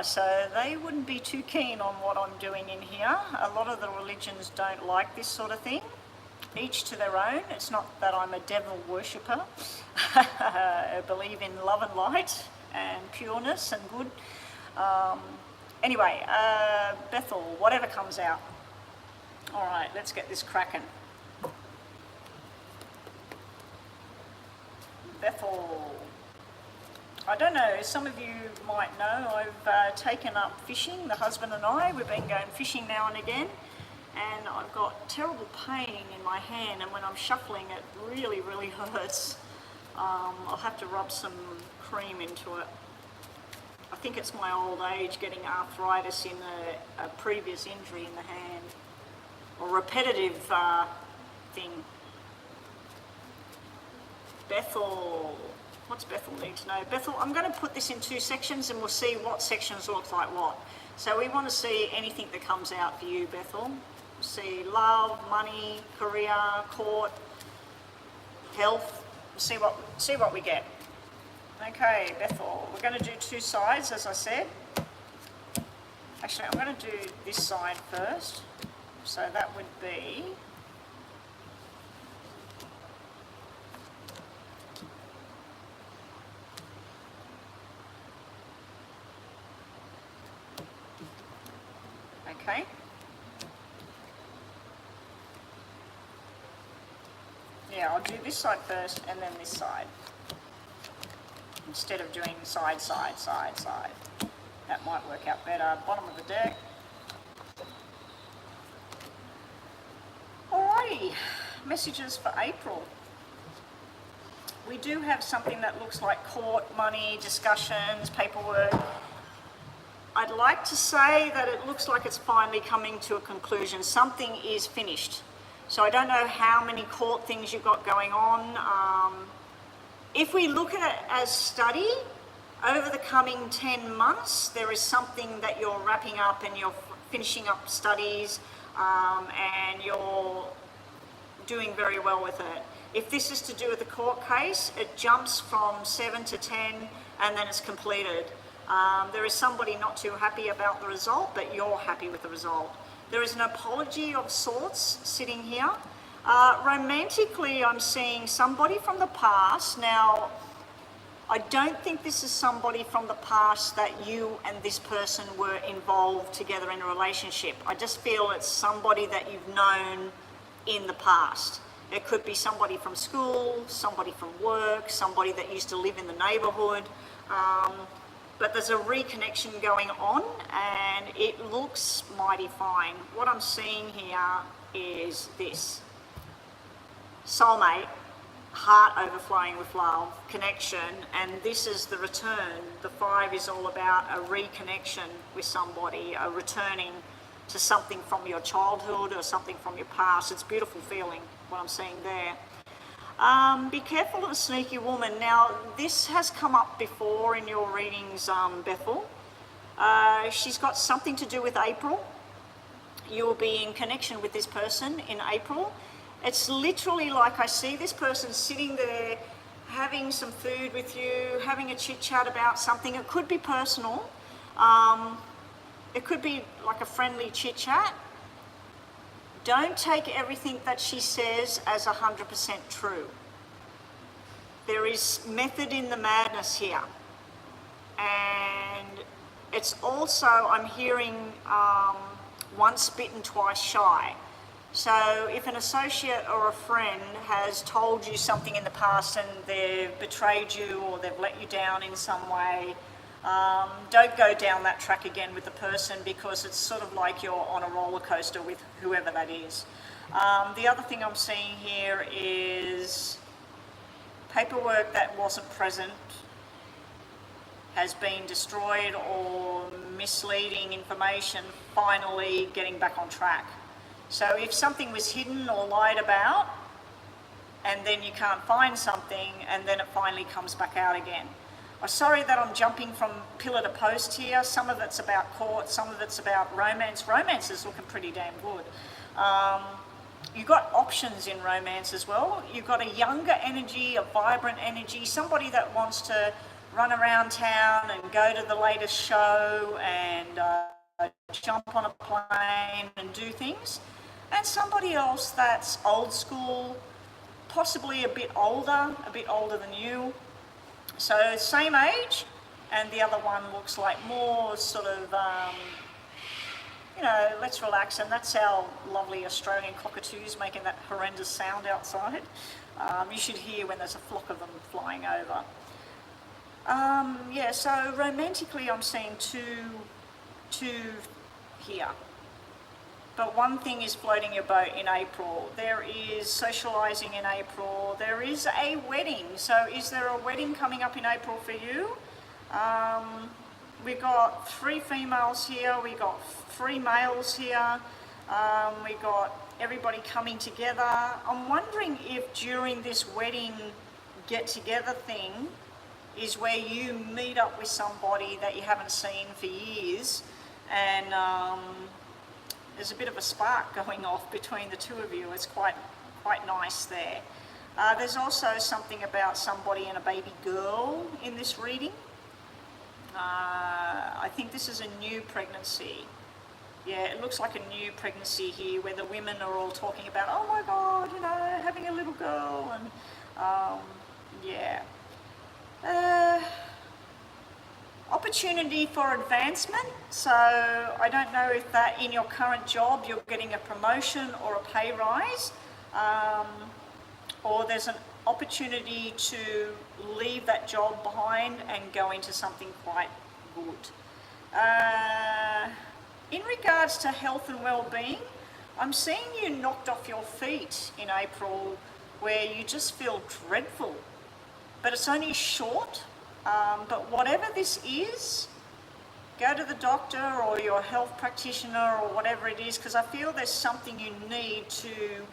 So they wouldn't be too keen on what I'm doing in here. A lot of the religions don't like this sort of thing. Each to their own. It's not that I'm a devil worshipper. I believe in love and light and pureness and good. Anyway, Bethl, whatever comes out. All right, let's get this cracking. Bethl. I don't know, some of you might know, I've taken up fishing, the husband and I. We've been going fishing now and again, and I've got terrible pain in my hand, and when I'm shuffling it really, really hurts. I'll have to rub some cream into it. I think it's my old age getting arthritis in a previous injury in the hand, or repetitive thing. Bethl. What's Bethl need to know? Bethl, I'm going to put this in 2 sections and we'll see what sections look like what. So we want to see anything that comes out for you, Bethl. See love, money, career, court, health. See what we get. Okay, Bethl, we're going to do 2 sides, as I said. Actually, I'm going to do this side first. So that would be... Okay. Yeah, I'll do this side first and then this side. Instead of doing side, side, side, side. That might work out better. Bottom of the deck. Alrighty, messages for April. We do have something that looks like court, money, discussions, paperwork. I'd like to say that it looks like it's finally coming to a conclusion. Something is finished. So I don't know how many court things you've got going on. If we look at it as study, over the coming 10 months, there is something that you're wrapping up and you're finishing up studies and you're doing very well with it. If this is to do with the court case, it jumps from 7 to 10 and then it's completed. There is somebody not too happy about the result, but you're happy with the result. There is an apology of sorts sitting here. Romantically, I'm seeing somebody from the past. Now, I don't think this is somebody from the past that you and this person were involved together in a relationship. I just feel it's somebody that you've known in the past. It could be somebody from school, somebody from work, somebody that used to live in the neighbourhood. But there's a reconnection going on and it looks mighty fine. What I'm seeing here is this. Soulmate, heart overflowing with love, connection, and this is the return. The 5 is all about a reconnection with somebody, a returning to something from your childhood or something from your past. It's a beautiful feeling, what I'm seeing there. Be careful of a sneaky woman. Now, this has come up before in your readings, Bethl. She's got something to do with April. You'll be in connection with this person in April. It's literally like I see this person sitting there having some food with you, having a chit chat about something. It could be personal. It could be like a friendly chit chat. Don't take everything that she says as 100% true. There is method in the madness here. And it's also, I'm hearing once bitten, twice shy. So if an associate or a friend has told you something in the past and they've betrayed you or they've let you down in some way, don't go down that track again with the person, because it's sort of like you're on a roller coaster with whoever that is. The other thing I'm seeing here is paperwork that wasn't present has been destroyed, or misleading information finally getting back on track. So if something was hidden or lied about, and then you can't find something, and then it finally comes back out again. I'm sorry that I'm jumping from pillar to post here. Some of it's about court, some of it's about romance. Romance is looking pretty damn good. You've got options in romance as well. You've got a younger energy, a vibrant energy, somebody that wants to run around town and go to the latest show and jump on a plane and do things. And somebody else that's old school, possibly a bit older than you. So same age, and the other one looks like more sort of, you know, let's relax. And that's our lovely Australian cockatoos making that horrendous sound outside. You should hear when there's a flock of them flying over. Yeah, so romantically I'm seeing two here. But one thing is floating your boat in April. There is socialising in April. There is a wedding. So is there a wedding coming up in April for you? We got 3 females here. We got 3 males here. We got everybody coming together. I'm wondering if during this wedding get-together thing is where you meet up with somebody that you haven't seen for years, and there's a bit of a spark going off between the two of you. It's quite nice there. There's also something about somebody and a baby girl in this reading. I think this is a new pregnancy. Yeah, it looks like a new pregnancy here, where the women are all talking about, oh my God, you know, having a little girl, and yeah. Opportunity for advancement. So I don't know if that in your current job you're getting a promotion or a pay rise, or there's an opportunity to leave that job behind and go into something quite good. In regards to health and well-being, I'm seeing you knocked off your feet in April, where you just feel dreadful, but it's only short. But whatever this is, go to the doctor or your health practitioner or whatever it is, because I feel there's something you need to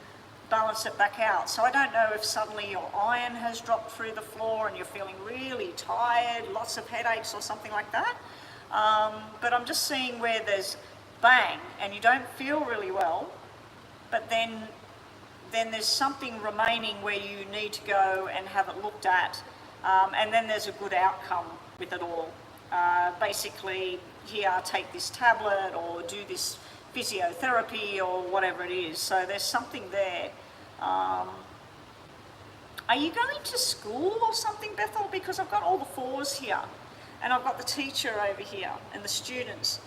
balance it back out. So I don't know if suddenly your iron has dropped through the floor and you're feeling really tired, lots of headaches or something like that. But I'm just seeing where there's bang and you don't feel really well, but then there's something remaining where you need to go and have it looked at. And then there's a good outcome with it all. Basically, here, take this tablet or do this physiotherapy or whatever it is. So there's something there. Are you going to school or something, Bethl? Because I've got all the 4s here, and I've got the teacher over here and the students.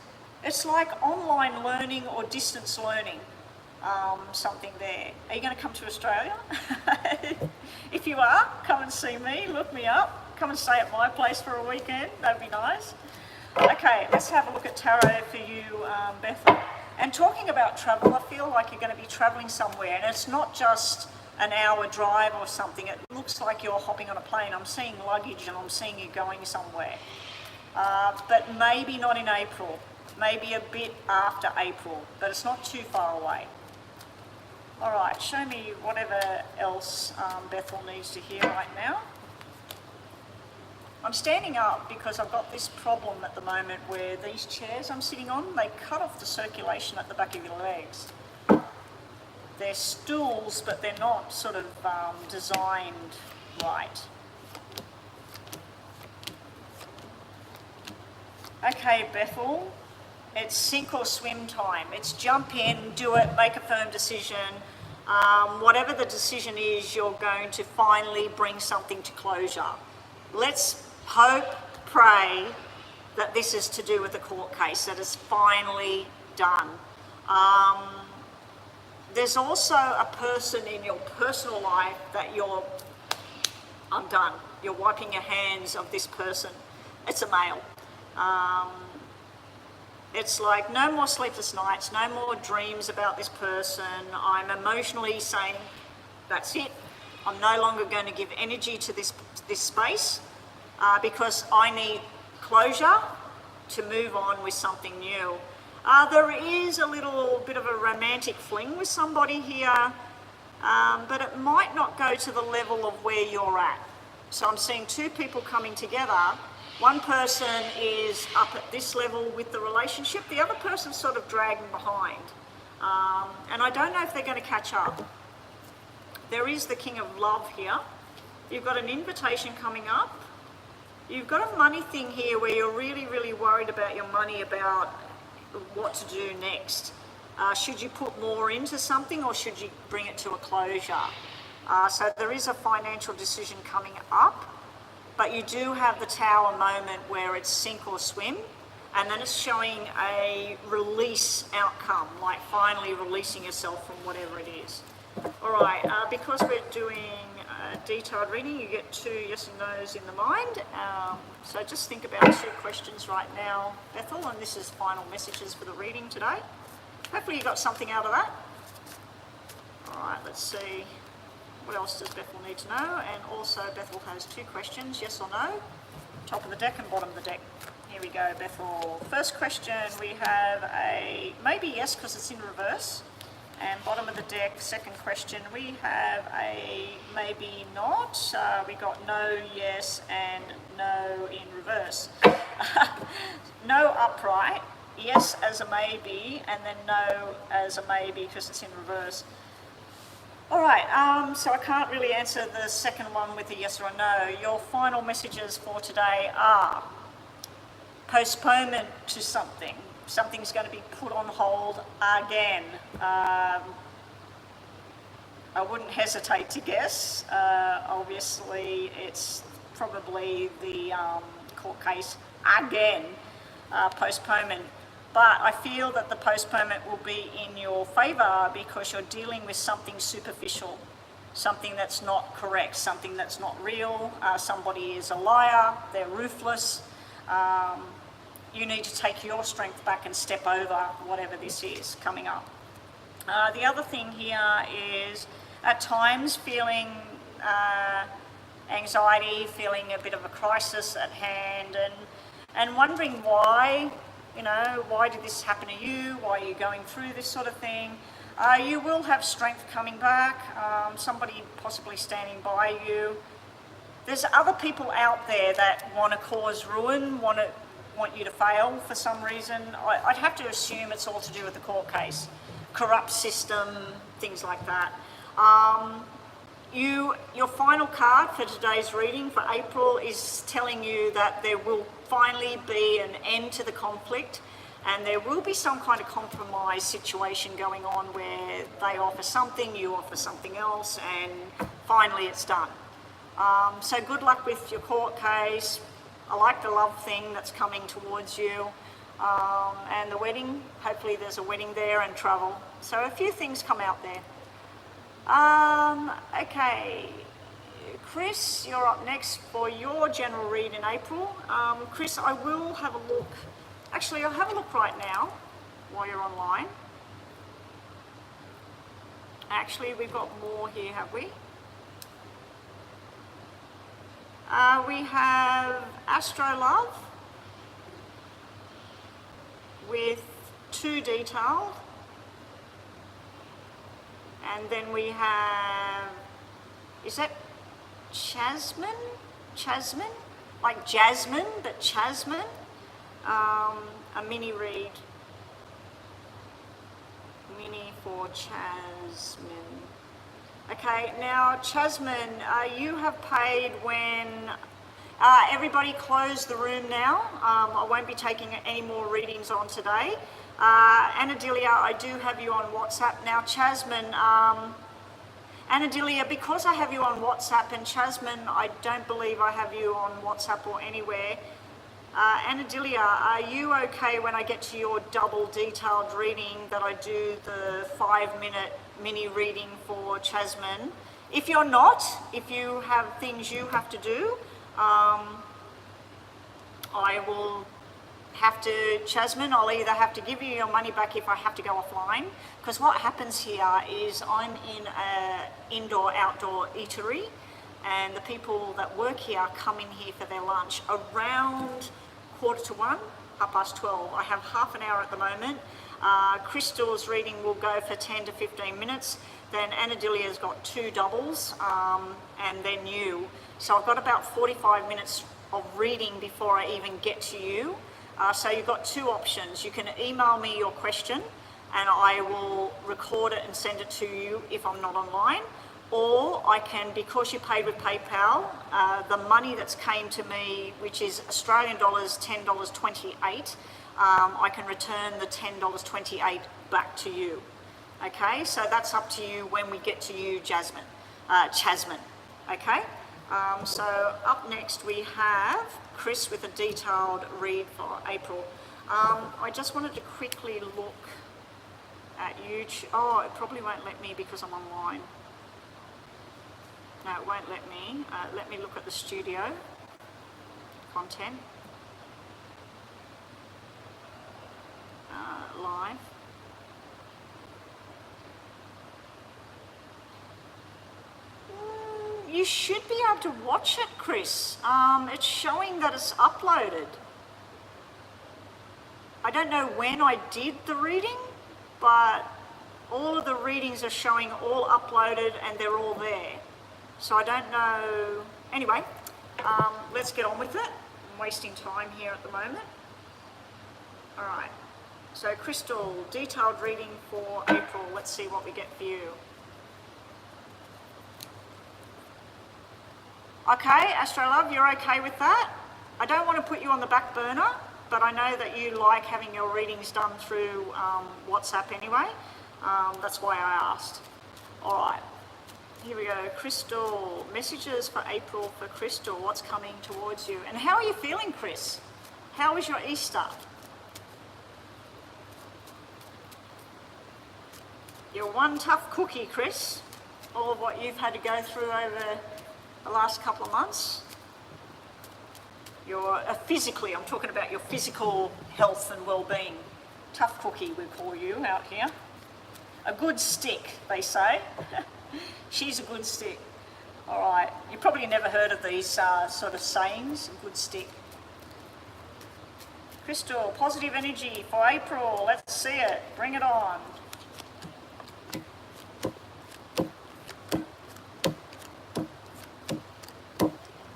It's like online learning or distance learning. Something there. Are you going to come to Australia? If you are, come and see me, look me up, come and stay at my place for a weekend, that'd be nice. Okay, let's have a look at tarot for you, Bethl. And talking about travel, I feel like you're going to be travelling somewhere, and it's not just an hour drive or something. It looks like you're hopping on a plane. I'm seeing luggage and I'm seeing you going somewhere. But maybe not in April, maybe a bit after April, but it's not too far away. All right, show me whatever else Bethl needs to hear right now. I'm standing up because I've got this problem at the moment where these chairs I'm sitting on, they cut off the circulation at the back of your legs. They're stools, but they're not sort of designed right. Okay, Bethl, it's sink or swim time. It's jump in, do it, make a firm decision. Whatever the decision is, you're going to finally bring something to closure. Let's hope, pray that this is to do with the court case, that is finally done. There's also a person in your personal life that I'm done. You're wiping your hands of this person. It's a male. It's like no more sleepless nights, no more dreams about this person. I'm emotionally saying, that's it. I'm no longer going to give energy to this space because I need closure to move on with something new. There is a little bit of a romantic fling with somebody here, but it might not go to the level of where you're at. So I'm seeing two people coming together. One person is up at this level with the relationship, the other person's sort of dragging behind. And I don't know if they're going to catch up. There is the King of Love here. You've got an invitation coming up. You've got a money thing here where you're really, really worried about your money, about what to do next. Should you put more into something or should you bring it to a closure? So there is a financial decision coming up, but you do have the Tower moment where it's sink or swim, and then it's showing a release outcome, like finally releasing yourself from whatever it is. All right, because we're doing a detailed reading, you get 2 yes and no's in the mind. So just think about 2 questions right now, Bethl, and this is final messages for the reading today. Hopefully you got something out of that. All right, let's see. What else does Bethl need to know? And also Bethl has 2 questions, yes or no, top of the deck and bottom of the deck. Here we go, Bethl. First question, we have a maybe yes because it's in reverse. And bottom of the deck, second question, we have a maybe not. We got no, yes, and no in reverse. No upright, yes as a maybe, and then no as a maybe because it's in reverse. All right, so I can't really answer the second one with a yes or a no. Your final messages for today are postponement to something. Something's going to be put on hold again. I wouldn't hesitate to guess. Obviously, it's probably the court case again, postponement. But I feel that the postponement will be in your favour because you're dealing with something superficial, something that's not correct, something that's not real. Somebody is a liar, they're ruthless. You need to take your strength back and step over whatever this is coming up. The other thing here is at times feeling anxiety, feeling a bit of a crisis at hand, and wondering why. You know, why did this happen to you? Why are you going through this sort of thing? You will have strength coming back, somebody possibly standing by you. There's other people out there that want to cause ruin, want you to fail for some reason. I'd have to assume it's all to do with the court case, corrupt system, things like that. Your final card for today's reading for April is telling you that there will finally be an end to the conflict and there will be some kind of compromise situation going on where they offer something, you offer something else, and finally it's done. So good luck with your court case. I like the love thing that's coming towards you. And the wedding, hopefully there's a wedding there and travel. So a few things come out there. Okay, Chris, you're up next for your general read in April. Chris, I will have a look. Actually, I'll have a look right now while you're online. Actually, we've got more here, have we? We have Astro Love with 2 detailed. And then we have, is that Chasmine? Chasmine? Like Jasmine, but Chasmine. A mini read. Mini for Chasmine. Okay, now Chasmine, you have paid when everybody close the room now. I won't be taking any more readings on today. Anadilia, I do have you on WhatsApp. Now Chasmine, Anadilia, because I have you on WhatsApp, and Chasmine, I don't believe I have you on WhatsApp or anywhere. Anadilia, are you okay when I get to your double detailed reading that I do the 5-minute mini reading for Chasmine? If you're not, if you have things you have to do, I will have to, Chasmine, I'll either have to give you your money back if I have to go offline, because what happens here is I'm in an indoor-outdoor eatery, and the people that work here come in here for their lunch around 1:45, 12:30. I have half an hour at the moment. Crystal's reading will go for 10 to 15 minutes. Then Anadilia's got 2 doubles, and then you. So I've got about 45 minutes of reading before I even get to you. So you've got 2 options. You can email me your question and I will record it and send it to you if I'm not online. Or I can, because you paid with PayPal, the money that's came to me, which is Australian dollars, $10.28, I can return the $10.28 back to you. Okay, so that's up to you when we get to you, Chasmine. Okay, so up next we have Chris with a detailed read for April. I just wanted to quickly look at YouTube. Oh, it probably won't let me because I'm online. No, it won't let me. Let me look at the studio content. Live. You should be able to watch it, Chris. It's showing that it's uploaded. I don't know when I did the reading, but all of the readings are showing all uploaded and they're all there. So I don't know. Anyway, let's get on with it. I'm wasting time here at the moment. All right. So Crystal, detailed reading for April. Let's see what we get for you. Okay, Astro Love, you're okay with that? I don't want to put you on the back burner, but I know that you like having your readings done through WhatsApp anyway. That's why I asked. All right. Here we go, Crystal, messages for April for Crystal, what's coming towards you? And how are you feeling, Chris? How was your Easter? You're one tough cookie, Chris. All of what you've had to go through over the last couple of months. You're physically, I'm talking about your physical health and well-being. Tough cookie, we call you out here. A good stick, they say. She's a good stick. All right, you probably never heard of these sort of sayings, a good stick. Crystal, positive energy for April. Let's see it. Bring it on.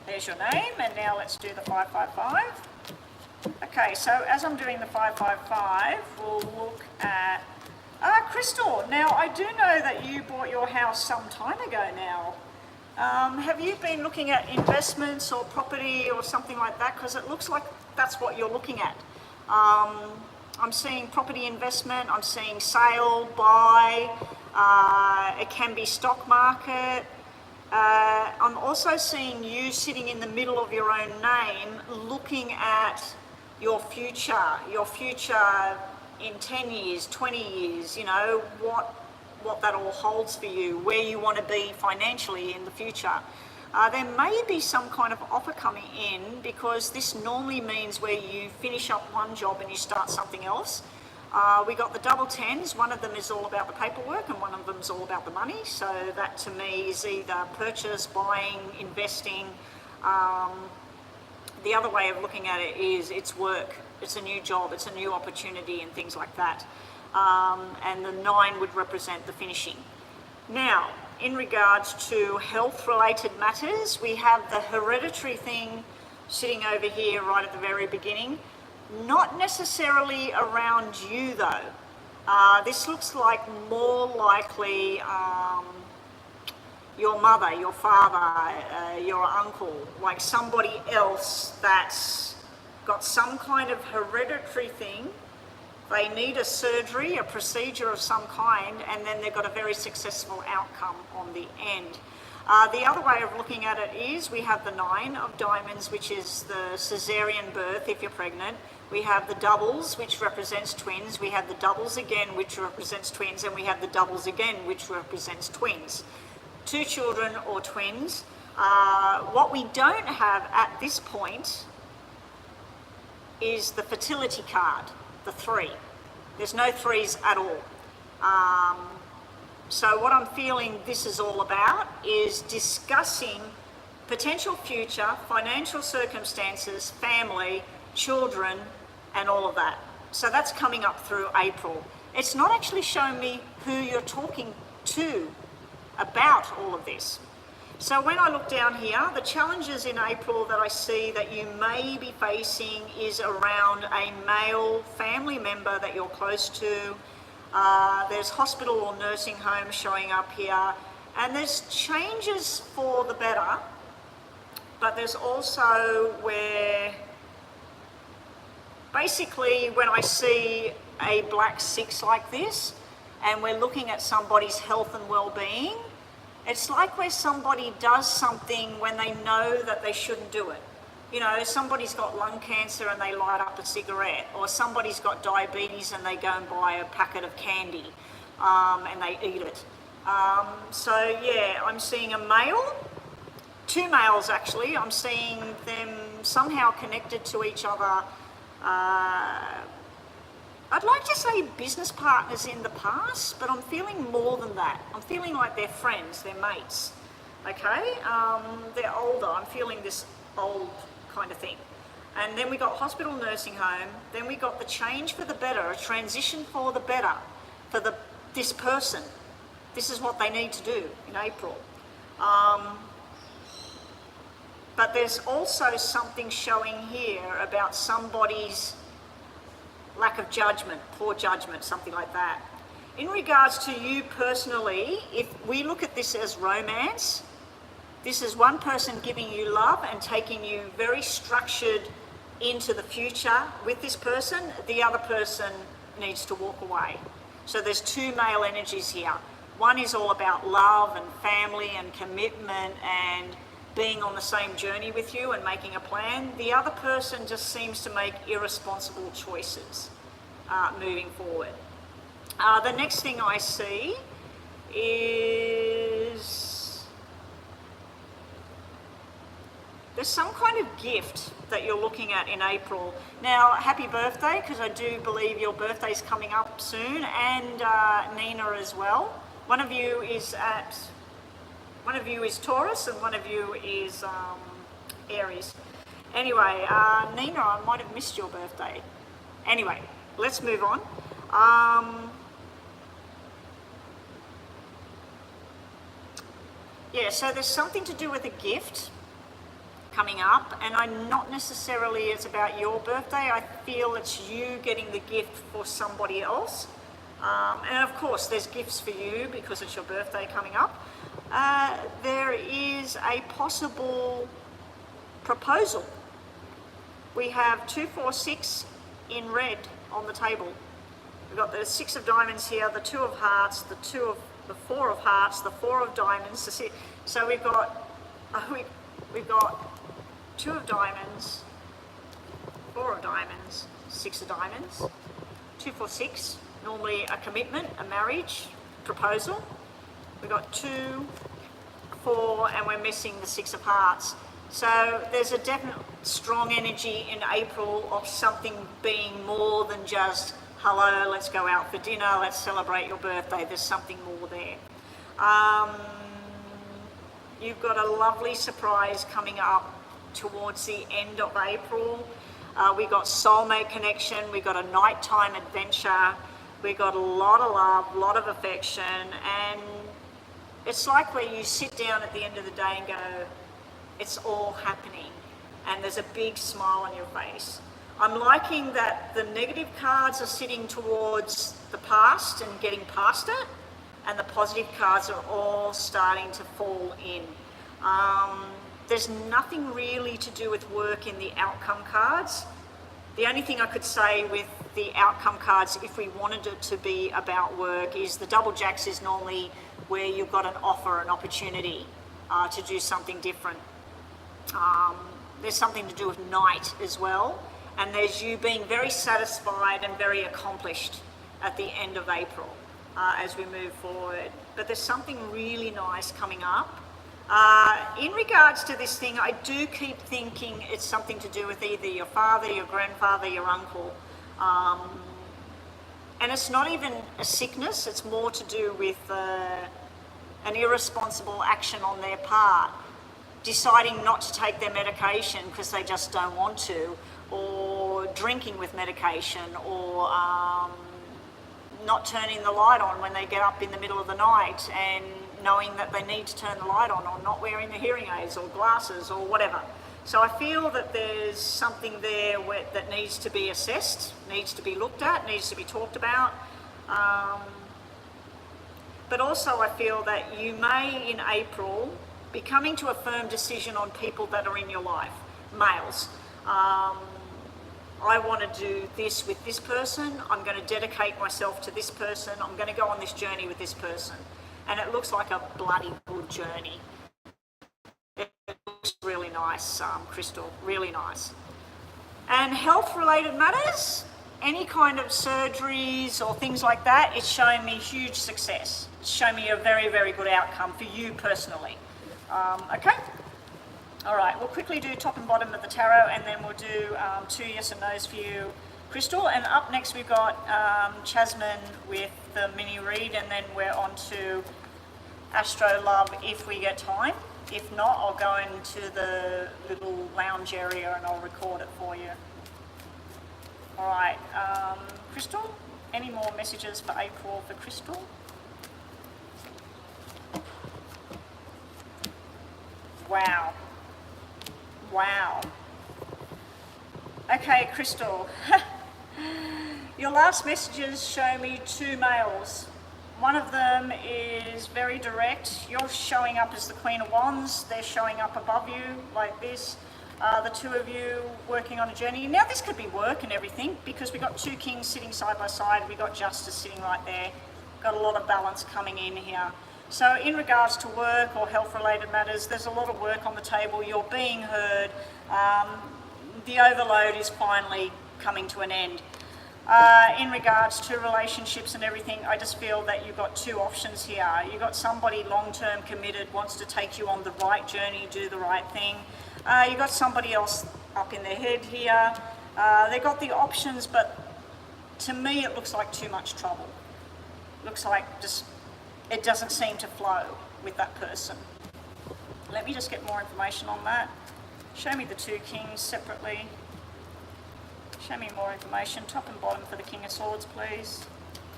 There's your name, and now let's do the 555. Okay, so as I'm doing the 555, we'll look at Crystal. Now, I do know that you bought your house some time ago now. Have you been looking at investments or property or something like that? Because it looks like that's what you're looking at. I'm seeing property investment, I'm seeing sale, buy, it can be stock market. I'm also seeing you sitting in the middle of your own name, looking at your future in 10 years, 20 years, you know, what that all holds for you, where you want to be financially in the future. There may be some kind of offer coming in, because this normally means where you finish up one job and you start something else. We got the double tens. One of them is all about the paperwork and one of them is all about the money. So that to me is either purchase, buying, investing. The other way of looking at it is it's work, it's a new job, it's a new opportunity and things like that. And the 9 would represent the finishing. Now, in regards to health-related matters, we have the hereditary thing sitting over here right at the very beginning. Not necessarily around you though. This looks like more likely your mother, your father, your uncle, like somebody else that's got some kind of hereditary thing. They need a surgery, a procedure of some kind, and then they've got a very successful outcome on the end. The other way of looking at it is we have the 9 of diamonds, which is the cesarean birth if you're pregnant. We have the doubles, which represents twins. We have the doubles again, which represents twins, and we have the doubles again, which represents twins. 2 children or twins. What we don't have at this point is the fertility card, the 3. There's no 3s at all. So what I'm feeling this is all about is discussing potential future, financial circumstances, family, children, and all of that. So that's coming up through April. It's not actually showing me who you're talking to about all of this. So when I look down here, the challenges in April that I see that you may be facing is around a male family member that you're close to. There's hospital or nursing home showing up here, and there's changes for the better, but there's also where basically when I see a black 6 like this and we're looking at somebody's health and well-being, it's like where somebody does something when they know that they shouldn't do it. You know, somebody's got lung cancer and they light up a cigarette, or somebody's got diabetes and they go and buy a packet of candy and they eat it. So yeah, I'm seeing a male, 2 males actually. I'm seeing them somehow connected to each other. I'd like to say business partners in the past, but I'm feeling more than that. I'm feeling like they're friends, they're mates, okay? They're older, I'm feeling this old kind of thing. And then we got hospital, nursing home, then we got the change for the better, a transition for the better for this person. This is what they need to do in April. But there's also something showing here about somebody's lack of judgment, poor judgment, something like that. In regards to you personally, if we look at this as romance, this is one person giving you love and taking you very structured into the future with this person. The other person needs to walk away. So there's 2 male energies here. One is all about love and family and commitment and being on the same journey with you and making a plan. The other person just seems to make irresponsible choices moving forward. The next thing I see is there's some kind of gift that you're looking at in April. Now, happy birthday, because I do believe your birthday's coming up soon, and Nina as well. One of you is Taurus and one of you is Aries. Anyway, Nina, I might have missed your birthday. Anyway, let's move on. Yeah, so there's something to do with a gift coming up, and I'm not necessarily it's about your birthday. I feel it's you getting the gift for somebody else. And of course, there's gifts for you because it's your birthday coming up. There is a possible proposal. We have 2, 4, 6 in red on the table. We've got the 6 of diamonds here, the 2 of hearts, the 4 of hearts, the 4 of diamonds. So we've got 2 of diamonds, 4 of diamonds, 6 of diamonds, 2, 4, 6. Normally a commitment, a marriage proposal. We've got 2, 4, and we're missing the 6 of hearts. So there's a definite strong energy in April of something being more than just, hello, let's go out for dinner, let's celebrate your birthday. There's something more there. You've got a lovely surprise coming up towards the end of April. We got soulmate connection, we got a nighttime adventure, we got a lot of love, a lot of affection, and It's like where you sit down at the end of the day and go, it's all happening, and there's a big smile on your face. I'm liking that the negative cards are sitting towards the past and getting past it, and the positive cards are all starting to fall in. There's nothing really to do with work in the outcome cards. The only thing I could say with the outcome cards, if we wanted it to be about work, is the double jacks is normally where you've got an offer, an opportunity to do something different. There's something to do with night as well, and there's you being very satisfied and very accomplished at the end of April as we move forward. But there's something really nice coming up. In regards to this thing, I do keep thinking it's something to do with either your father, your grandfather, your uncle. And it's not even a sickness, it's more to do with an irresponsible action on their part. Deciding not to take their medication because they just don't want to, or drinking with medication, or not turning the light on when they get up in the middle of the night and knowing that they need to turn the light on, or not wearing the hearing aids or glasses or whatever. So I feel that there's something there that needs to be assessed, needs to be looked at, needs to be talked about. But also I feel that you may, in April, be coming to a firm decision on people that are in your life, males. I want to do this with this person, I'm going to dedicate myself to this person, I'm going to go on this journey with this person. And it looks like a bloody good journey. It looks really nice, Crystal, really nice. And health-related matters, any kind of surgeries or things like that, it's showing me huge success. It's showing me a very, very good outcome for you personally. Okay? All right, we'll quickly do top and bottom of the tarot, and then we'll do 2 yes and no's for you, Crystal. And up next we've got Chasmine with the mini read, and then we're on to Astro Love if we get time. If not, I'll go into the little lounge area and I'll record it for you. All right, Crystal, any more messages for April for Crystal? Wow. Wow. Okay, Crystal. Your last messages show me 2 males. One of them is very direct. You're showing up as the Queen of Wands. They're showing up above you like this. The 2 of you working on a journey. Now this could be work and everything, because we've got 2 kings sitting side by side. We've got justice sitting right there. Got a lot of balance coming in here. So in regards to work or health-related matters, there's a lot of work on the table. You're being heard. The overload is finally coming to an end. In regards to relationships and everything, I just feel that you've got 2 options here. You've got somebody long-term committed, wants to take you on the right journey, do the right thing. You've got somebody else up in their head here. They've got the options, but to me it looks like too much trouble. Looks like just it doesn't seem to flow with that person. Let me just get more information on that. Show me the 2 kings separately. Show me more information, top and bottom for the King of Swords, please,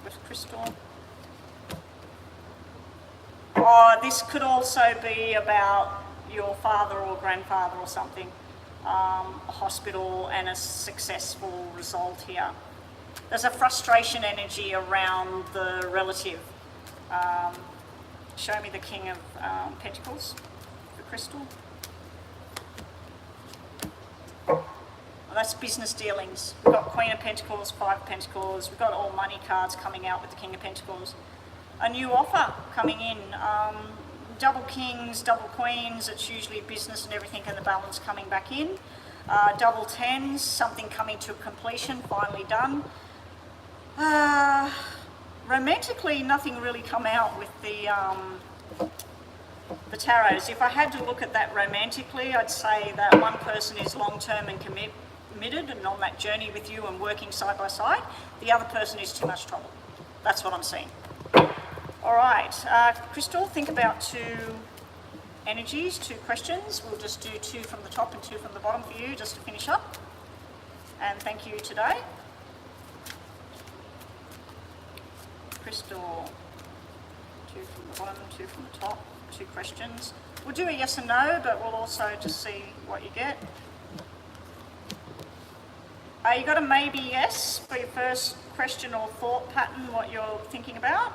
with Crystal. Oh, this could also be about your father or grandfather or something. A hospital and a successful result here. There's a frustration energy around the relative. Show me the King of Pentacles for Crystal. That's business dealings. We've got Queen of Pentacles, 5 of Pentacles. We've got all money cards coming out with the King of Pentacles. A new offer coming in. Double kings, double queens. It's usually business and everything, and the balance coming back in. Double tens, something coming to completion, finally done. Romantically, nothing really come out with the tarots. If I had to look at that romantically, I'd say that one person is long-term and committed and on that journey with you and working side by side. The other person is too much trouble. That's what I'm seeing. All right, Crystal, think about 2 energies, 2 questions. We'll just do 2 from the top and 2 from the bottom for you just to finish up. And thank you today. Crystal, 2 2 from the bottom, 2 from the top, 2 questions. We'll do a yes and no, but we'll also just see what you get. You got a maybe yes for your first question or thought pattern, what you're thinking about.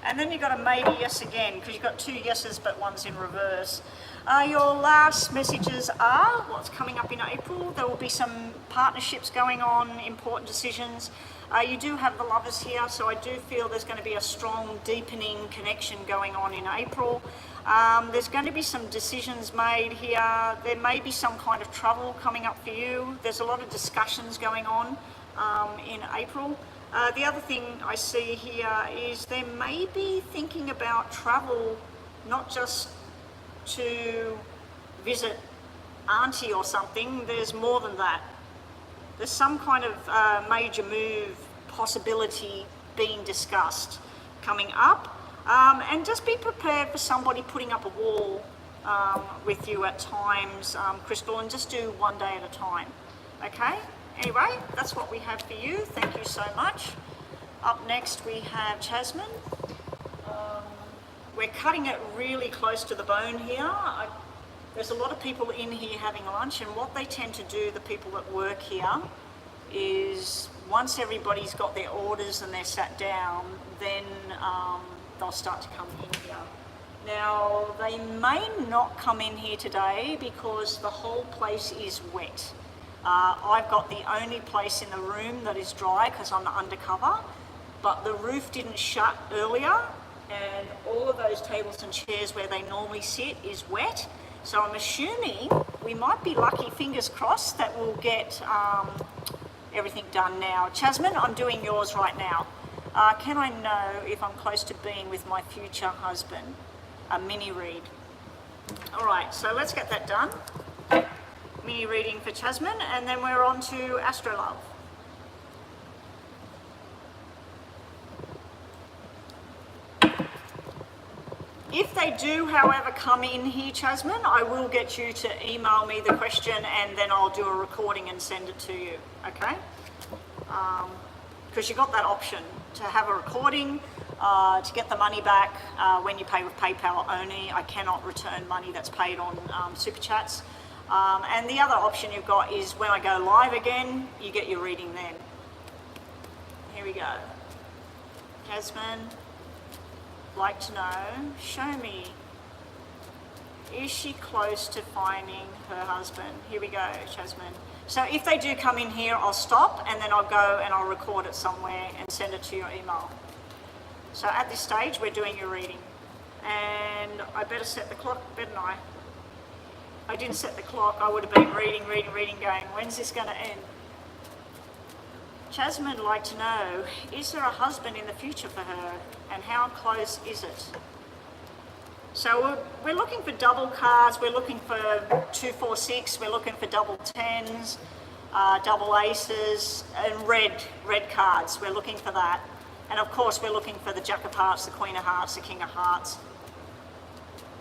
And then you got a maybe yes again, because you've got 2 yeses, but one's in reverse. Your last messages are what's coming up in April. There will be some partnerships going on, important decisions. You do have the lovers here, so I do feel there's going to be a strong, deepening connection going on in April. There's going to be some decisions made here. There may be some kind of travel coming up for you. There's a lot of discussions going on in April. The other thing I see here is there may be thinking about travel, not just to visit auntie or something. There's more than that. There's some kind of major move possibility being discussed coming up. And just be prepared for somebody putting up a wall with you at times, Crystal, and just do one day at a time. Okay? Anyway, that's what we have for you. Thank you so much. Up next we have Chasmine. We're cutting it really close to the bone here. There's a lot of people in here having lunch, and what they tend to do, the people that work here, is once everybody's got their orders and they're sat down, then they'll start to come in here. Now, they may not come in here today because the whole place is wet. I've got the only place in the room that is dry because I'm undercover, but the roof didn't shut earlier, and all of those tables and chairs where they normally sit is wet. So I'm assuming we might be lucky, fingers crossed, that we'll get everything done now. Chasmine, I'm doing yours right now. Can I know if I'm close to being with my future husband? A mini read. All right, so let's get that done. Mini reading for Chasmine, and then we're on to Astro Love. If they do, however, come in here, Chasmine, I will get you to email me the question, and then I'll do a recording and send it to you, okay? Because you got that option to have a recording, to get the money back when you pay with PayPal only. I cannot return money that's paid on SUPACHATs. And the other option you've got is when I go live again, you get your reading then. Here we go. Chasmine, like to know, show me, is she close to finding her husband? Here we go, Chasmine. So if they do come in here, I'll stop, and then I'll go and I'll record it somewhere and send it to your email. So at this stage, we're doing your reading. And I better set the clock, better not I didn't set the clock. I would have been reading, going, when's this going to end? Chasmine would like to know, is there a husband in the future for her, and how close is it? So we're looking for double cards, we're looking for 2, 4, 6, we're looking for double tens, double aces, and red cards. We're looking for that. And of course, we're looking for the Jack of Hearts, the Queen of Hearts, the King of Hearts.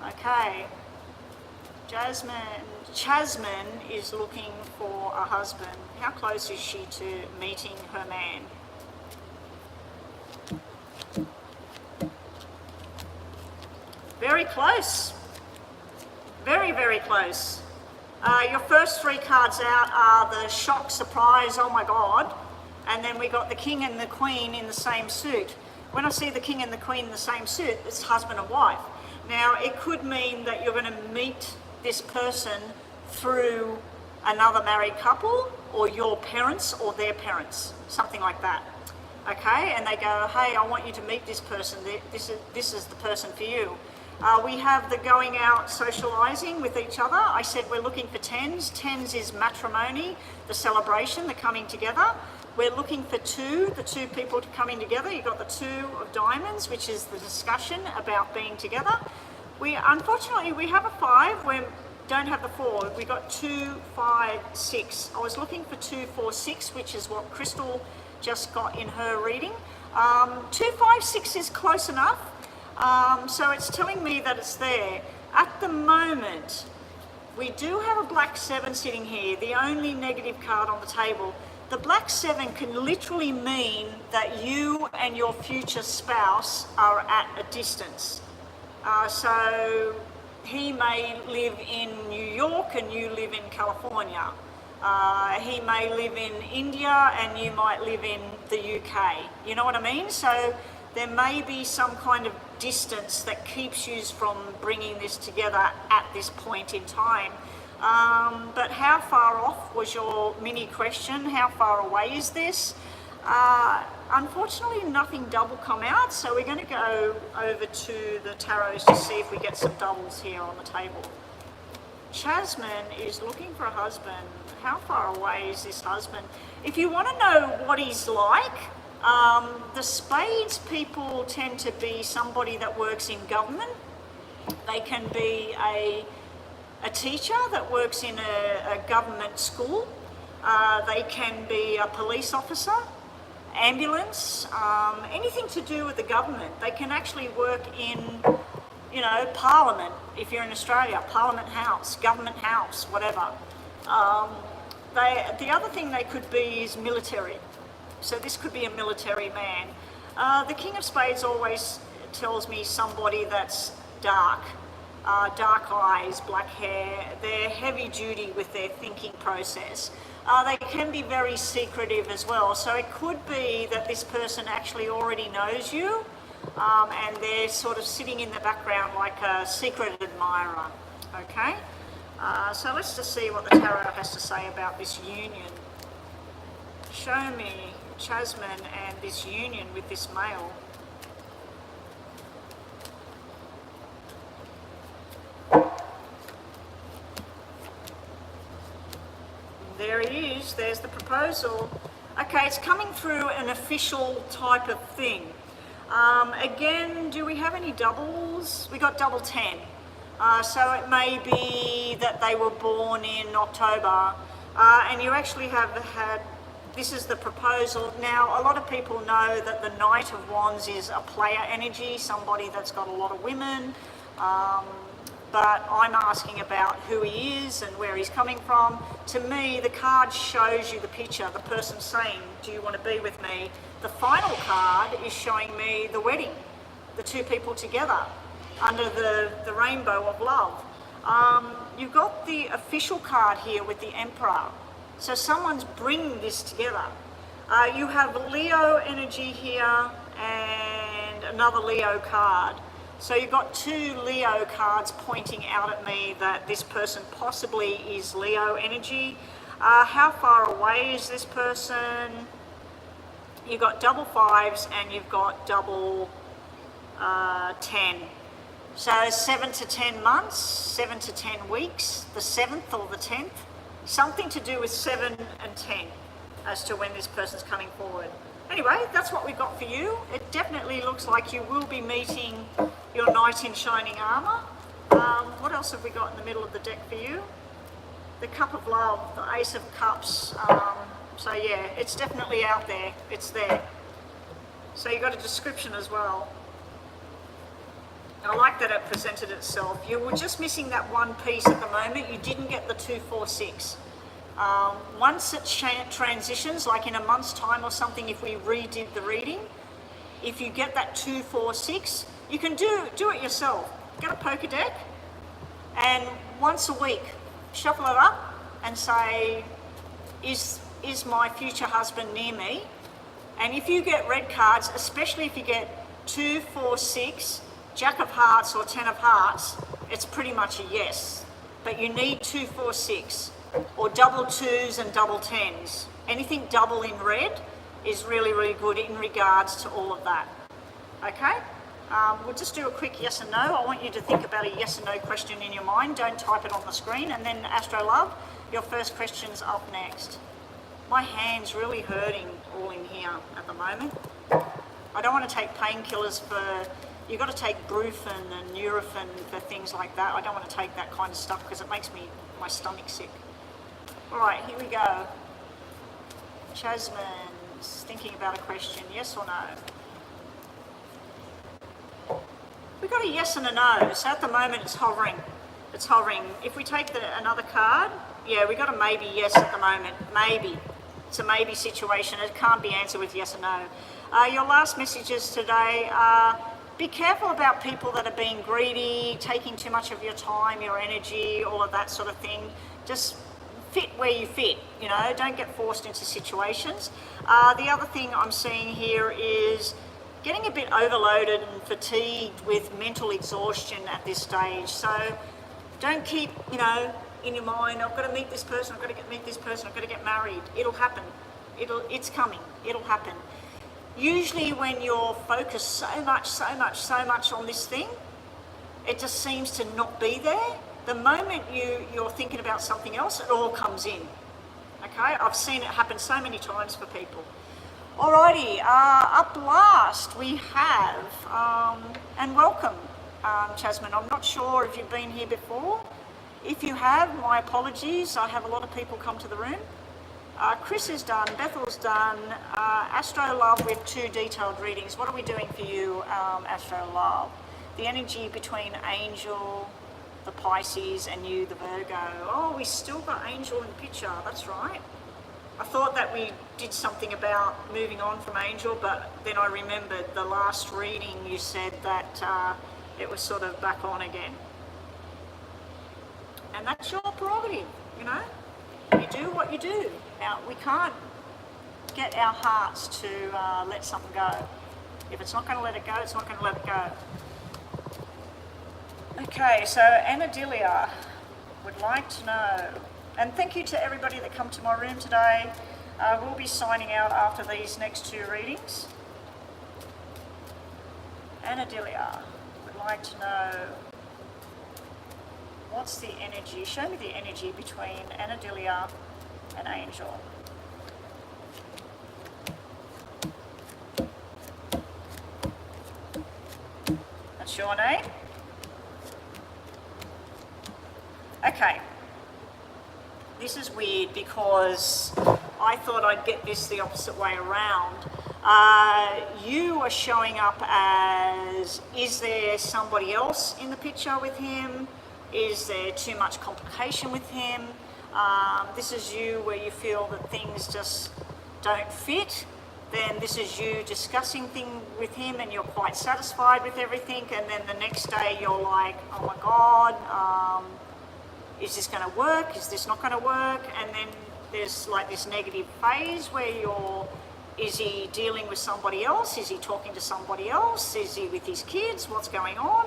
Okay. Chasmine is looking for a husband. How close is she to meeting her man? Very close. Very, very close. Your first 3 cards out are the shock, surprise, oh my God. And then we got the King and the Queen in the same suit. When I see the King and the Queen in the same suit, it's husband and wife. Now, it could mean that you're going to meet this person through another married couple, or your parents or their parents, something like that. Okay, and they go, hey, I want you to meet this person. This is the person for you. We have the going out socializing with each other. I said we're looking for tens. Tens is matrimony, the celebration, the coming together. We're looking for 2, the 2 people coming together. You've got the 2 of diamonds, which is the discussion about being together. Unfortunately, we have a 5. We don't have the 4. We got 2, 5, 6. I was looking for 2, 4, 6, which is what Crystal just got in her reading. 2, 5, 6 is close enough. So it's telling me that it's there. At the moment, we do have a black 7 sitting here, the only negative card on the table. The black 7 can literally mean that you and your future spouse are at a distance. So he may live in New York and you live in California. He may live in India and you might live in the UK. You know what I mean? So there may be some kind of distance that keeps you from bringing this together at this point in time. But how far off was your mini question? How far away is this? Unfortunately, nothing double come out, so we're going to go over to the tarots to see if we get some doubles here on the table. Chasmine is looking for a husband. How far away is this husband? If you want to know what he's like, the spades people tend to be somebody that works in government. They can be a teacher that works in a government school. They can be a police officer, ambulance, anything to do with the government. They can actually work in, you know, Parliament, if you're in Australia, Parliament House, Government House, whatever. The other thing they could be is military. So this could be a military man. The King of Spades always tells me somebody that's dark. Dark eyes, black hair. They're heavy duty with their thinking process. They can be very secretive as well. So it could be that this person actually already knows you and they're sort of sitting in the background like a secret admirer. Okay? So let's just see what the tarot has to say about this union. Show me Chasmine and this union with this male. There he is, there's the proposal. Okay, it's coming through an official type of thing. Again, do we have any doubles? We got double 10. So it may be that they were born in October and you actually have had, this is the proposal. Now, a lot of people know that the Knight of Wands is a player energy, somebody that's got a lot of women. But I'm asking about who he is and where he's coming from. To me, the card shows you the picture, the person saying, do you want to be with me? The final card is showing me the wedding, the two people together under the rainbow of love. You've got the official card here with the Emperor. So someone's bringing this together. You have Leo energy here and another Leo card. So you've got two Leo cards pointing out at me that this person possibly is Leo energy. How far away is this person? You've got double 5s and you've got double 10. So 7 to 10 months, 7 to 10 weeks, the 7th or the 10th. Something to do with 7 and 10 as to when this person's coming forward. Anyway, that's what we've got for you. It definitely looks like you will be meeting your knight in shining armour. What else have we got in the middle of the deck for you? The Cup of Love, the Ace of Cups. So yeah, it's definitely out there. It's there. So you got a description as well. I like that it presented itself. You were just missing that one piece at the moment. You didn't get the 2, 4, 6. Once it transitions, like in a month's time or something, if we redid the reading, if you get that 2, 4, 6, you can do it yourself. Get a poker deck and once a week, shuffle it up and say, is my future husband near me? And if you get red cards, especially if you get 2, 4, 6, Jack of Hearts or 10 of Hearts, it's pretty much a yes. But you need 2, 4, 6 or double 2s and double 10s. Anything double in red is really, really good in regards to all of that. Okay? We'll just do a quick yes and no. I want you to think about a yes and no question in your mind. Don't type it on the screen. And then Astro Love, your first question's up next. My hand's really hurting all in here at the moment. I don't want to take painkillers for, you've got to take Brufen and Nurofen for things like that. I don't want to take that kind of stuff because it makes my stomach sick. All right, here we go. Chasmine's thinking about a question, yes or no? We've got a yes and a no, so at the moment it's hovering. It's hovering. If we take another card, yeah, we got a maybe yes at the moment, maybe. It's a maybe situation. It can't be answered with yes or no. Your last messages today are, be careful about people that are being greedy, taking too much of your time, your energy, all of that sort of thing. Just fit where you fit, you know, don't get forced into situations. The other thing I'm seeing here is getting a bit overloaded and fatigued with mental exhaustion at this stage. So don't keep, you know, in your mind, I've got to meet this person, I've got to meet this person, I've got to get married. It'll happen. It's coming. It'll happen. Usually when you're focused so much on this thing, it just seems to not be there. The moment you're thinking about something else, it all comes in. Okay, I've seen it happen so many times for people. Alrighty, up last we have, and welcome, Chasmine. I'm not sure if you've been here before. If you have, my apologies. I have a lot of people come to the room. Chris is done, Bethel's done, Astro Love with 2 detailed readings. What are we doing for you, Astro Love? The energy between Angel, the Pisces, and you, the Virgo. Oh, we still got Angel in the picture, that's right. I thought that we did something about moving on from Angel, but then I remembered the last reading you said that it was sort of back on again. And that's your prerogative, you know? You do what you do. Now, we can't get our hearts to let something go. If it's not going to let it go, it's not going to let it go. Okay, so Anadilia would like to know, and thank you to everybody that come to my room today. We'll be signing out after these next 2 readings. Anadilia would like to know, what's the energy? Show me the energy between Anadilia and Angel. That's your name? Okay. This is weird because I thought I'd get this the opposite way around. You are showing up as, is there somebody else in the picture with him? Is there too much complication with him? This is you where you feel that things just don't fit. Then this is you discussing things with him and you're quite satisfied with everything. And then the next day you're like, oh my God, is this going to work? Is this not going to work? And then there's like this negative phase where is he dealing with somebody else? Is he talking to somebody else? Is he with his kids? What's going on?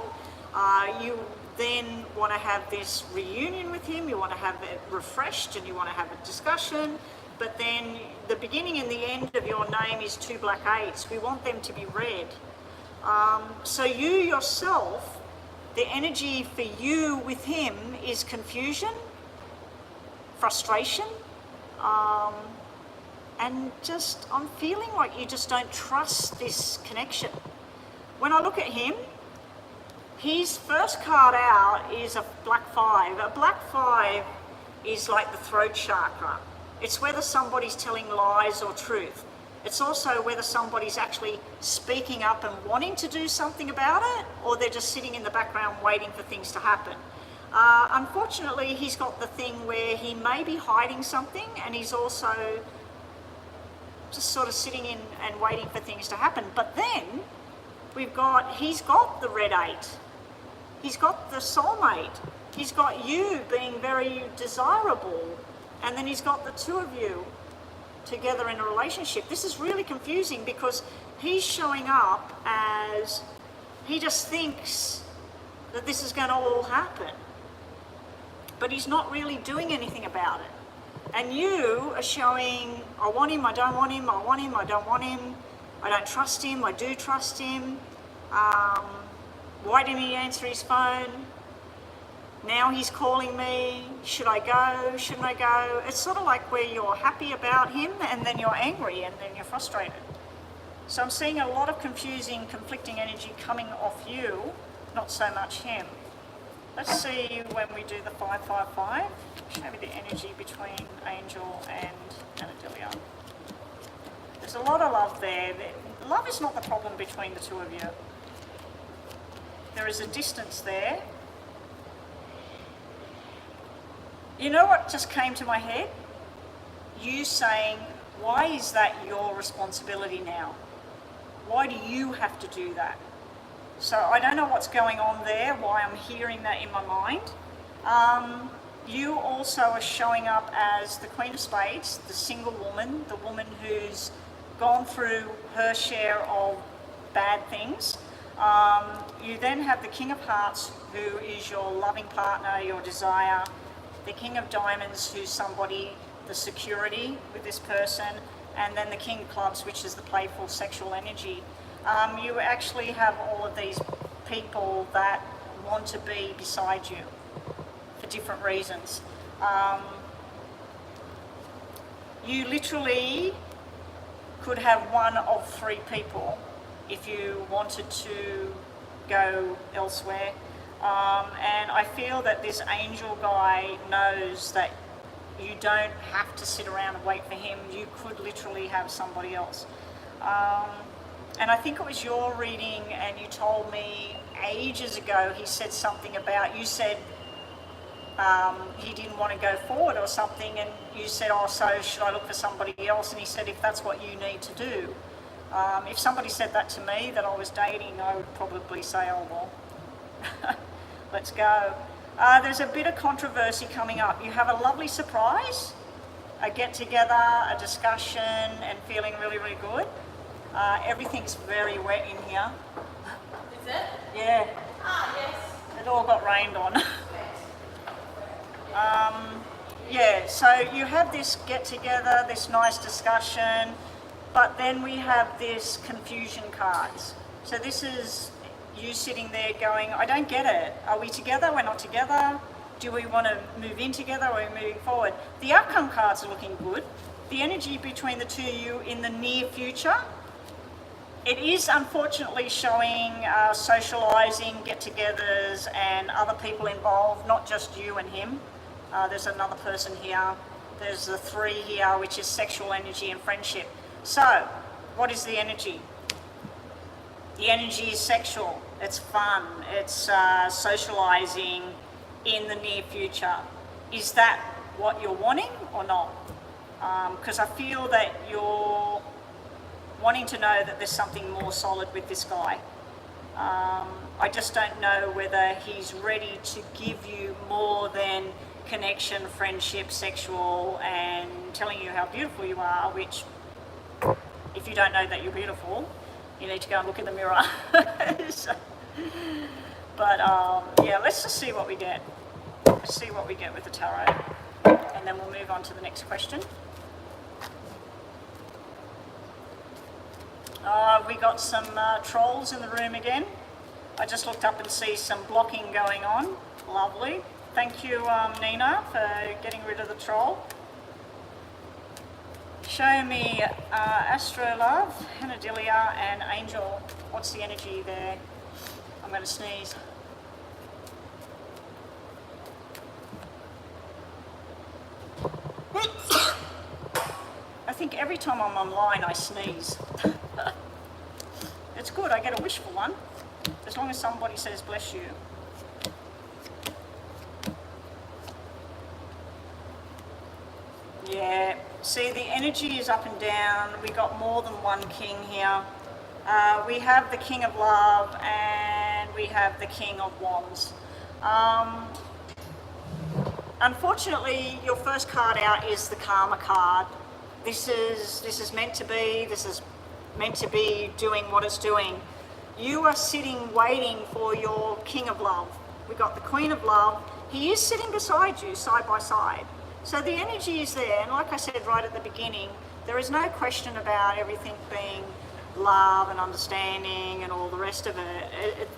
You then want to have this reunion with him, you want to have it refreshed and you want to have a discussion, but then the beginning and the end of your name is 2 black 8s. We want them to be red. So you yourself, the energy for you with him is confusion, frustration, and just I'm feeling like you just don't trust this connection. When I look at him, his first card out is a black 5. A black 5 is like the throat chakra. It's whether somebody's telling lies or truth. It's also whether somebody's actually speaking up and wanting to do something about it, or they're just sitting in the background waiting for things to happen. Unfortunately, he's got the thing where he may be hiding something, and he's also just sort of sitting in and waiting for things to happen. But then he's got the red 8. He's got the soulmate. He's got you being very desirable. And then he's got the 2 of you together in a relationship. This is really confusing because he's showing up as he just thinks that this is going to all happen. But he's not really doing anything about it. And you are showing, I want him, I don't want him, I want him, I don't want him, I don't trust him, I do trust him. Why didn't he answer his phone? Now he's calling me. Should I go? Shouldn't I go? It's sort of like where you're happy about him and then you're angry and then you're frustrated. So I'm seeing a lot of confusing, conflicting energy coming off you, not so much him. Let's see when we do the 555. Show me the energy between Angel and Anadilia. There's a lot of love there. Love is not the problem between the 2 of you. There is a distance there. You know what just came to my head? You saying, Why is that your responsibility now? Why do you have to do that? So I don't know what's going on there, why I'm hearing that in my mind. You also are showing up as the Queen of Spades, the single woman, the woman who's gone through her share of bad things. You then have the King of Hearts, who is your loving partner, your desire. The King of Diamonds, who's somebody, the security with this person. And then the King of Clubs, which is the playful sexual energy. You actually have all of these people that want to be beside you for different reasons. You literally could have one of three people if you wanted to go elsewhere. And I feel that this angel guy knows that you don't have to sit around and wait for him. You could literally have somebody else. And I think it was your reading, and you told me ages ago, he said something about, you said he didn't want to go forward or something, and you said, oh, so should I look for somebody else? And he said, if that's what you need to do. If somebody said that to me, that I was dating, I would probably say, oh, well, let's go. There's a bit of controversy coming up. You have a lovely surprise, a get-together, a discussion, and feeling really, really good. Everything's very wet in here. Is it? Yeah. Ah, yes. It all got rained on. Yeah, so you have this get-together, this nice discussion, but then we have this confusion cards. So this is you sitting there going, I don't get it. Are we together? We're not together? Do we want to move in together? Or are we moving forward? The outcome cards are looking good. The energy between the two of you in the near future, it is unfortunately showing socialising, get-togethers and other people involved, not just you and him. There's another person here. There's the three here, which is sexual energy and friendship. So, what is the energy? The energy is sexual, it's fun, it's socialising in the near future. Is that what you're wanting or not? Because I feel that you're wanting to know that there's something more solid with this guy. I just don't know whether he's ready to give you more than connection, friendship, sexual, and telling you how beautiful you are, which, if you don't know that you're beautiful, you need to go and look in the mirror. So, but yeah, let's just see what we get. Let's see what we get with the tarot, and then we'll move on to the next question. We got some trolls in the room again. I just looked up and see some blocking going on. Lovely. Thank you, Nina, for getting rid of the troll. Show me Astro Love, Hanadilia, and Angel. What's the energy there? I'm going to sneeze. I think every time I'm online I sneeze. It's good, I get a wish for one, as long as somebody says bless you. Yeah, see, the energy is up and down. We got more than one king here. We have the King of Love and we have the King of Wands. Unfortunately, your first card out is the Karma card. This is meant to be. This is meant to be doing what it's doing. You are sitting waiting for your King of Love. We got the Queen of Love. He is sitting beside you, side by side. So the energy is there, and like I said right at the beginning, there is no question about everything being love and understanding and all the rest of it.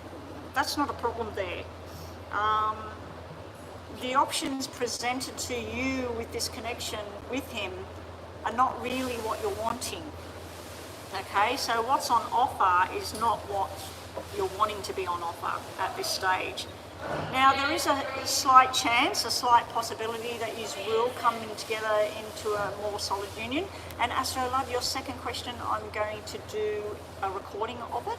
That's not a problem there. The options presented to you with this connection with him are not really what you're wanting. Okay, so what's on offer is not what you're wanting to be on offer at this stage. Now, there is a slight chance, a slight possibility that you will come in together into a more solid union. And Astro Love, your second question, I'm going to do a recording of it.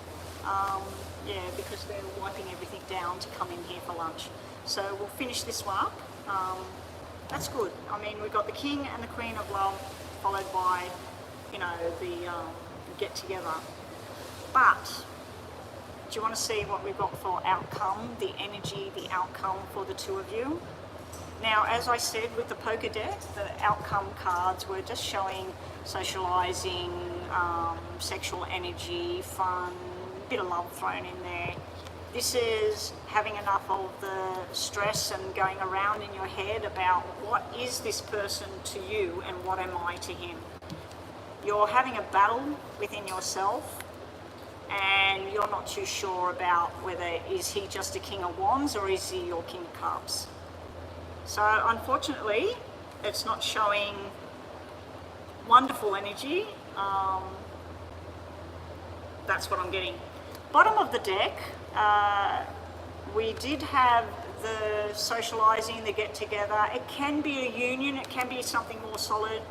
Yeah, because they're wiping everything down to come in here for lunch. So we'll finish this one up. That's good. I mean, we've got the King and the Queen of Love followed by, you know, the get together. But do you want to see what we've got for outcome, the energy, the outcome for the two of you? Now, as I said with the poker deck, the outcome cards were just showing socializing, sexual energy, fun, a bit of love thrown in there. This is having enough of the stress and going around in your head about what is this person to you and what am I to him. You're having a battle within yourself and you're not too sure about whether is he just a King of Wands or is he your King of Cups. So unfortunately, it's not showing wonderful energy. That's what I'm getting. Bottom of the deck, we did have the socializing, the get together. It can be a union, it can be something more solid,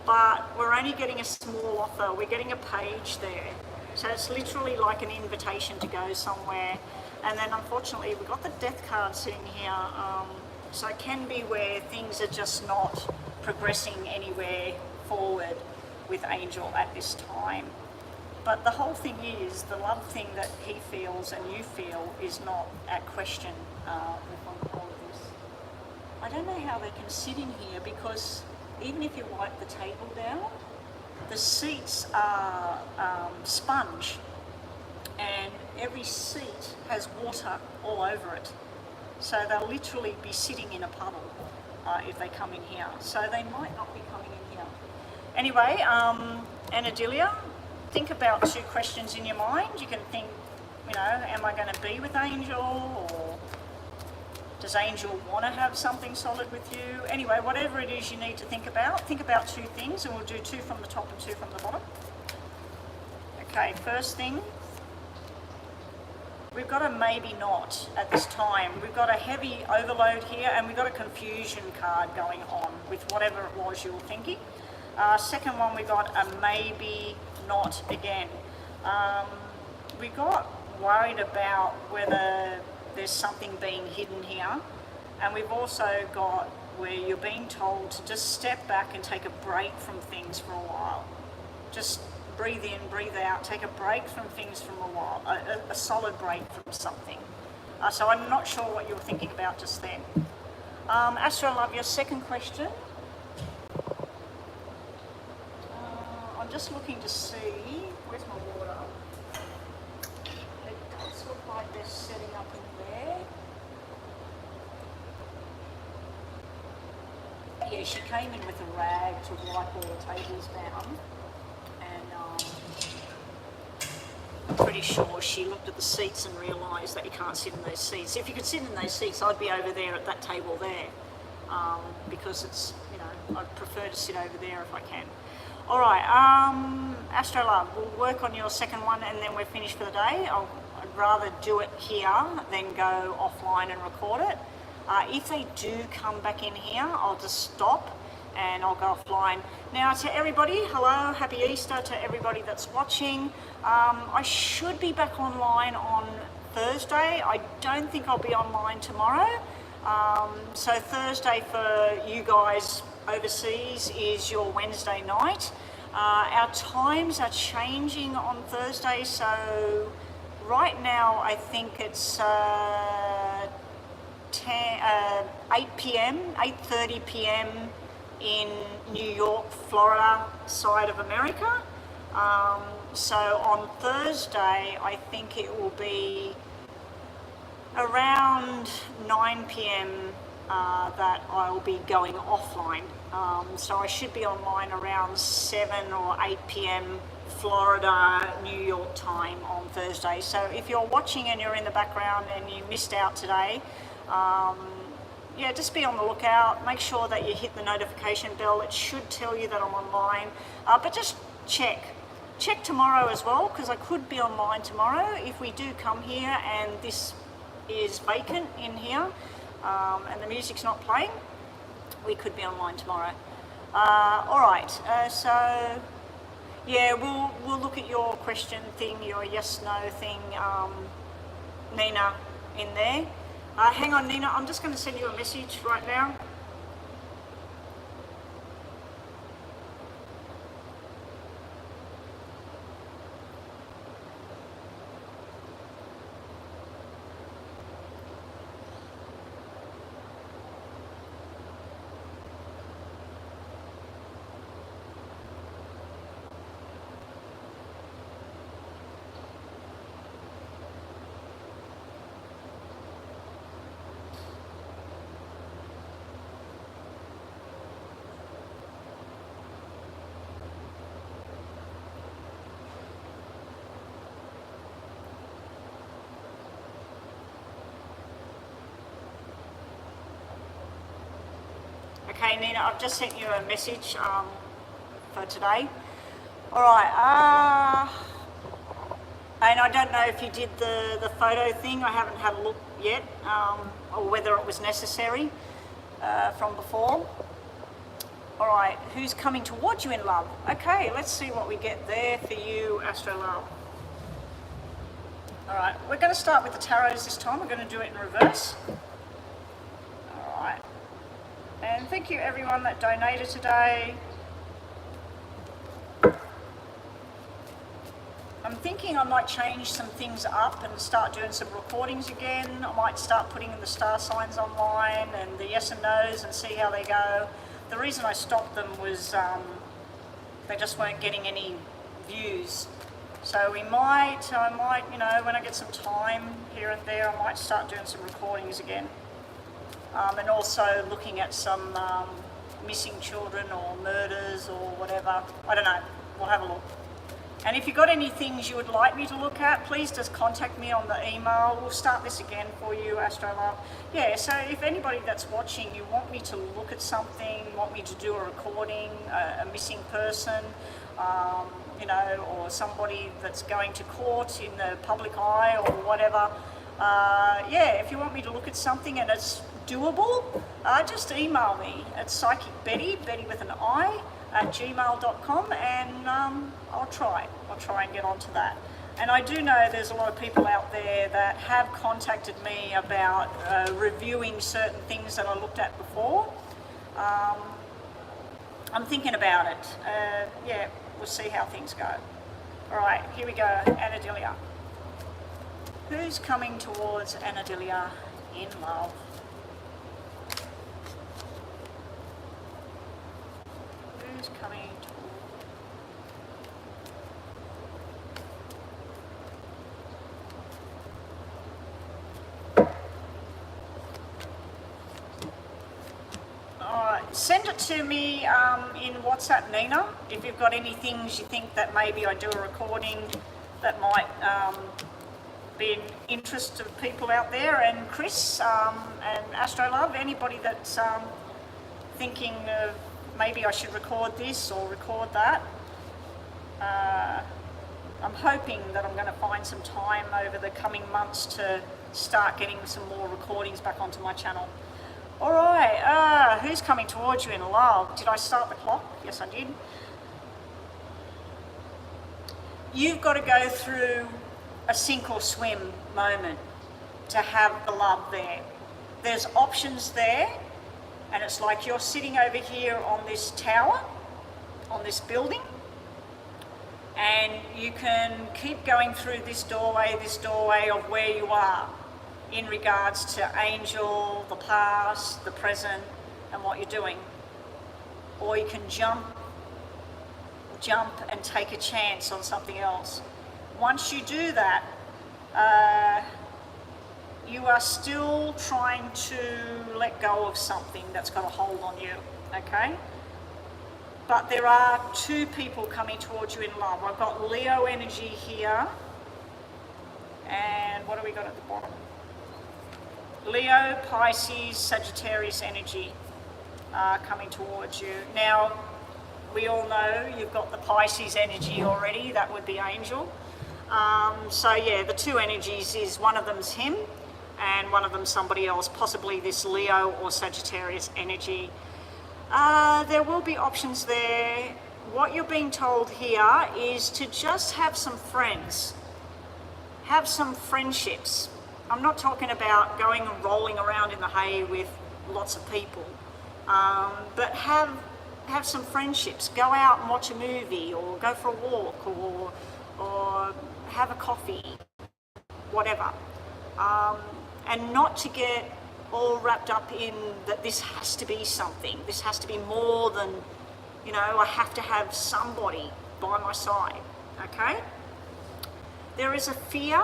but we're only getting a small offer. We're getting a page there. So it's literally like an invitation to go somewhere. And then unfortunately, we've got the death card sitting here. So it can be where things are just not progressing anywhere forward with Angel at this time. But the whole thing is, the love thing that he feels and you feel is not at question with all of this. I don't know how they can sit in here because even if you wipe the table down, the seats are sponge and every seat has water all over it. So they'll literally be sitting in a puddle if they come in here. So they might not be coming in here. Anyway, Anadilia, think about two questions in your mind. You can think, you know, am I going to be with Angel, or does Angel want to have something solid with you? Anyway, whatever it is you need to think about two things, and we'll do two from the top and two from the bottom. Okay, first thing, we've got a maybe not at this time. We've got a heavy overload here, and we've got a confusion card going on with whatever it was you were thinking. Second one, we got a maybe not again. We got worried about whether there's something being hidden here, and we've also got where you're being told to just step back and take a break from things for a while. Just breathe in, breathe out, take a break from things for a while, a solid break from something. So I'm not sure what you were thinking about just then. Astro Love, your second question. I'm just looking to see, where's my water? It does look like they're setting up in there. Yeah, she came in with a rag to wipe all the tables down, and I'm pretty sure she looked at the seats and realised that you can't sit in those seats. If you could sit in those seats, I'd be over there at that table there, because it's, you know, I'd prefer to sit over there if I can. All right, Astro Love, we'll work on your second one and then we're finished for the day. I'd rather do it here than go offline and record it. If they do come back in here, I'll just stop and I'll go offline. Now to everybody, hello, happy Easter to everybody that's watching. I should be back online on Thursday. I don't think I'll be online tomorrow. So Thursday for you guys overseas is your Wednesday night. Our times are changing on Thursday, so right now I think it's 8 p.m, 8:30 p.m. in New York, Florida side of America. So on Thursday I think it will be around 9 p.m. That I'll be going offline. So I should be online around 7 or 8 p.m. Florida, New York time on Thursday. So if you're watching and you're in the background and you missed out today, yeah, just be on the lookout. Make sure that you hit the notification bell. It should tell you that I'm online. But just check. Check tomorrow as well, because I could be online tomorrow. If we do come here and this is vacant in here, and the music's not playing, we could be online tomorrow. All right, so yeah, we'll look at your question thing, your yes/no thing, Nina, in there. Hang on, Nina, I'm just going to send you a message right now. Okay, Nina, I've just sent you a message for today. All right, and I don't know if you did the photo thing. I haven't had a look yet, or whether it was necessary from before. All right, who's coming towards you in love? Okay, let's see what we get there for you, Astro Love. All right, we're going to start with the tarots this time. We're going to do it in reverse. All right, and thank you everyone that donated today. I'm thinking I might change some things up and start doing some recordings again. I might start putting in the star signs online and the yes and no's and see how they go. The reason I stopped them was they just weren't getting any views. So I might, you know, when I get some time here and there, I might start doing some recordings again. And also looking at some missing children or murders or whatever. I don't know, we'll have a look. And if you've got any things you would like me to look at, please just contact me on the email. We'll start this again for you, Astro Love. Yeah, so if anybody that's watching, you want me to look at something, want me to do a recording, a missing person, you know, or somebody that's going to court in the public eye or whatever, yeah, if you want me to look at something and it's doable, just email me at psychicbetty, Betty with an I, at gmail.com, and I'll try and get onto that. And I do know there's a lot of people out there that have contacted me about reviewing certain things that I looked at before. I'm thinking about it. Yeah, we'll see how things go. All right, here we go, Anadilia. Who's coming towards Anadilia in love? Who's coming towards? Send it to me in WhatsApp, Nina, if you've got any things you think that maybe I do a recording that might be an interest of people out there. And Chris and Astro Love, anybody that's thinking of maybe I should record this or record that. I'm hoping that I'm going to find some time over the coming months to start getting some more recordings back onto my channel. All right, who's coming towards you in love? Did I start the clock? Yes, I did. You've got to go through a sink or swim moment to have the love there. There's options there, and it's like you're sitting over here on this tower, on this building, and you can keep going through this doorway of where you are, in regards to angel, the past, the present, and what you're doing. Or you can jump and take a chance on something else. Once you do that, you are still trying to let go of something that's got a hold on you, okay? But there are two people coming towards you in love. I've got Leo energy here, and what do we got at the bottom? Leo, Pisces, Sagittarius energy coming towards you. Now, we all know you've got the Pisces energy already. That would be angel. So yeah, the two energies is one of them's him and one of them's somebody else, possibly this Leo or Sagittarius energy. There will be options there. What you're being told here is to just have some friends. Have some friendships. I'm not talking about going and rolling around in the hay with lots of people, but have some friendships. Go out and watch a movie, or go for a walk, or have a coffee, whatever. And not to get all wrapped up in that this has to be something. This has to be more than, you know, I have to have somebody by my side, okay? There is a fear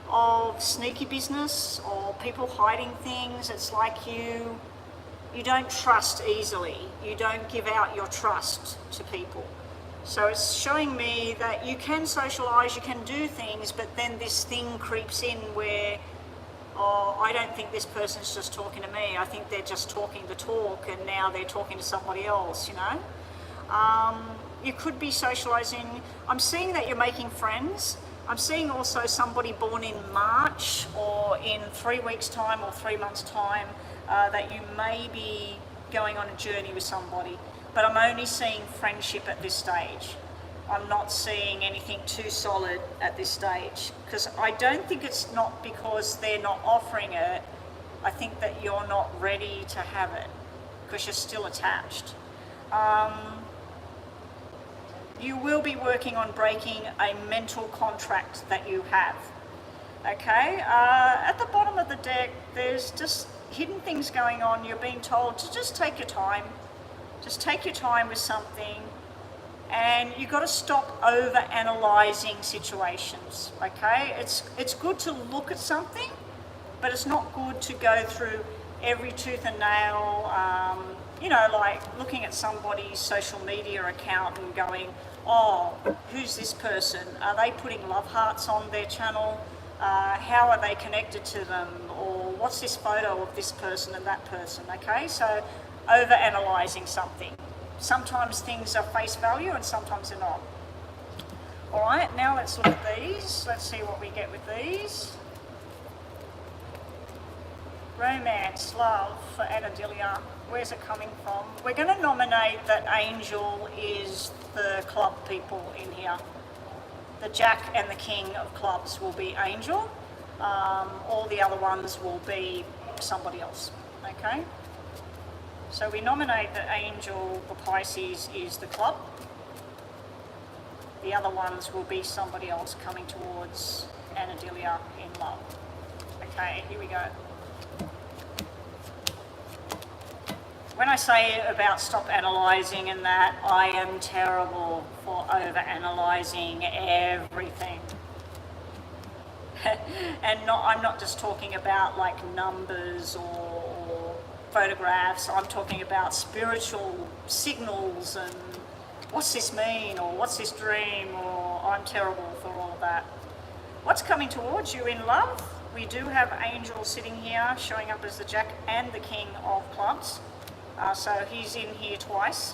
of sneaky business or people hiding things. It's like you don't trust easily. You don't give out your trust to people. So it's showing me that you can socialize, you can do things, but then this thing creeps in where, oh, I don't think this person's just talking to me. I think they're just talking the talk and now they're talking to somebody else, you know. You could be socializing. I'm seeing that you're making friends. I'm seeing also somebody born in March or in 3 weeks' time or 3 months' time that you may be going on a journey with somebody. But I'm only seeing friendship at this stage. I'm not seeing anything too solid at this stage, because I don't think it's not because they're not offering it. I think that you're not ready to have it because you're still attached. You will be working on breaking a mental contract that you have. Okay, at the bottom of the deck, there's just hidden things going on. You're being told to just take your time. Just take your time with something. And you've got to stop over-analysing situations, okay? It's good to look at something, but it's not good to go through every tooth and nail, you know, like looking at somebody's social media account and going, oh, who's this person? Are they putting love hearts on their channel? How are they connected to them? Or what's this photo of this person and that person, okay? So over-analysing something. Sometimes things are face value and sometimes they're not. All right, now let's look at these. Let's see what we get with these. Romance, love for Anadilia. Where's it coming from? We're going to nominate that Angel is the club people in here. The Jack and the King of clubs will be Angel. All the other ones will be somebody else, okay? So we nominate that Angel, the Pisces, is the club. The other ones will be somebody else coming towards Anadilia in love. Okay, here we go. When I say about stop analysing and that, I am terrible for over-analysing everything. And I'm not just talking about like numbers or photographs. I'm talking about spiritual signals and what's this mean, or what's this dream, or I'm terrible for all of that. What's coming towards you in love? We do have Angel sitting here showing up as the Jack and the King of clubs. So he's in here twice.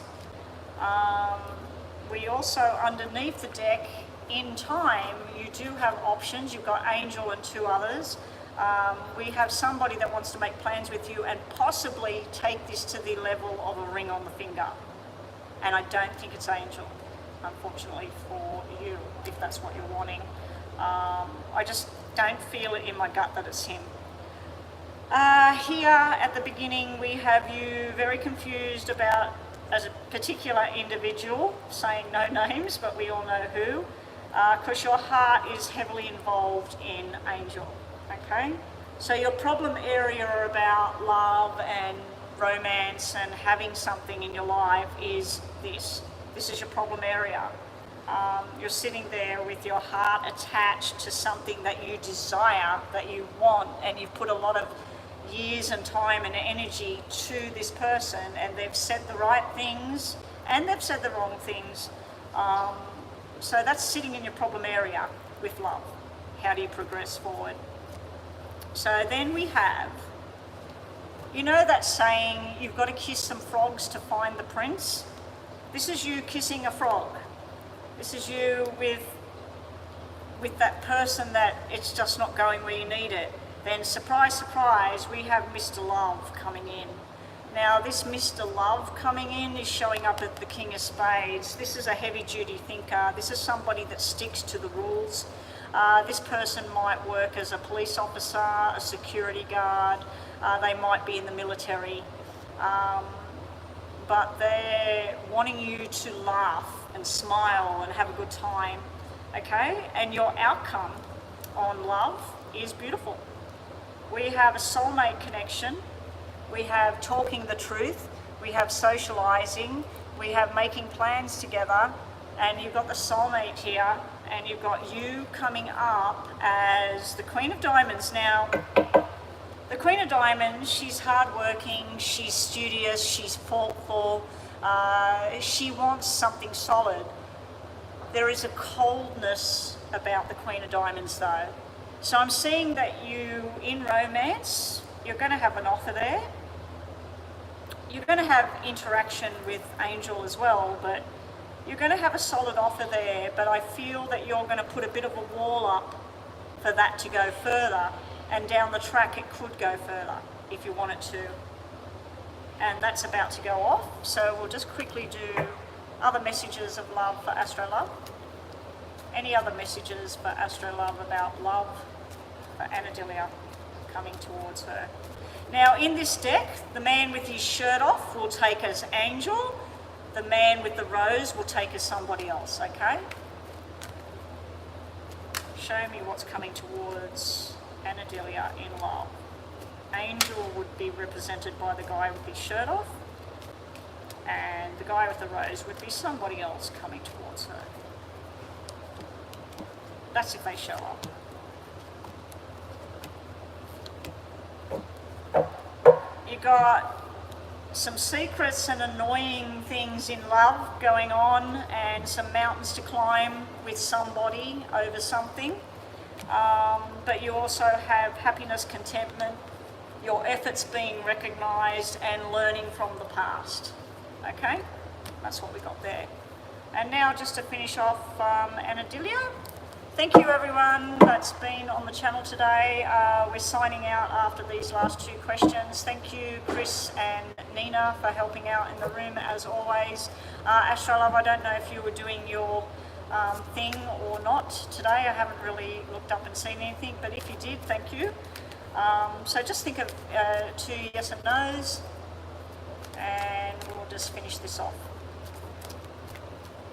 We also, underneath the deck, in time, you do have options. You've got Angel and two others. We have somebody that wants to make plans with you and possibly take this to the level of a ring on the finger. And I don't think it's Angel, unfortunately for you, if that's what you're wanting. I just don't feel it in my gut that it's him. Here at the beginning, we have you very confused about as a particular individual, saying no names, but we all know who, because your heart is heavily involved in Angel. Okay, so your problem area about love and romance and having something in your life is this. This is your problem area. You're sitting there with your heart attached to something that you desire, that you want, and you've put a lot of years and time and energy to this person, and they've said the right things and they've said the wrong things. So that's sitting in your problem area with love. How do you progress forward? So then we have, you know that saying, you've got to kiss some frogs to find the prince? This is you kissing a frog. This is you with that person that it's just not going where you need it. Then surprise, surprise, we have Mr. Love coming in. Now this Mr. Love coming in is showing up at the King of Spades. This is a heavy duty thinker. This is somebody that sticks to the rules. This person might work as a police officer, a security guard, they might be in the military, but they're wanting you to laugh and smile and have a good time, okay? And your outcome on love is beautiful. We have a soulmate connection, we have talking the truth, we have socializing, we have making plans together, and you've got the soulmate here, and you've got you coming up as the Queen of Diamonds. Now, the Queen of Diamonds, she's hardworking, she's studious, she's thoughtful, she wants something solid. There is a coldness about the Queen of Diamonds though. So I'm seeing that you, in romance, you're going to have an offer there. You're going to have interaction with Angel as well, but you're going to have a solid offer there, but I feel that you're going to put a bit of a wall up for that to go further, and down the track it could go further if you want it to. And that's about to go off, so we'll just quickly do other messages of love for Astro Love. Any other messages for Astro Love about love for Anadilia coming towards her? Now in this deck, the man with his shirt off will take as Angel, the man with the rose will take as somebody else, okay? Show me what's coming towards Anadilia in love. Angel would be represented by the guy with his shirt off, and the guy with the rose would be somebody else coming towards her. That's if they show up. You got some secrets and annoying things in love going on, and some mountains to climb with somebody over something. But you also have happiness, contentment, your efforts being recognised, and learning from the past. Okay, that's what we got there. And now just to finish off, Anadilia. Thank you everyone that's been on the channel today. We're signing out after these last two questions. Thank you Chris and Nina for helping out in the room as always. Astro Love, I don't know if you were doing your thing or not today. I haven't really looked up and seen anything, but if you did, thank you. So just think of 2 yes and no's, and we'll just finish this off.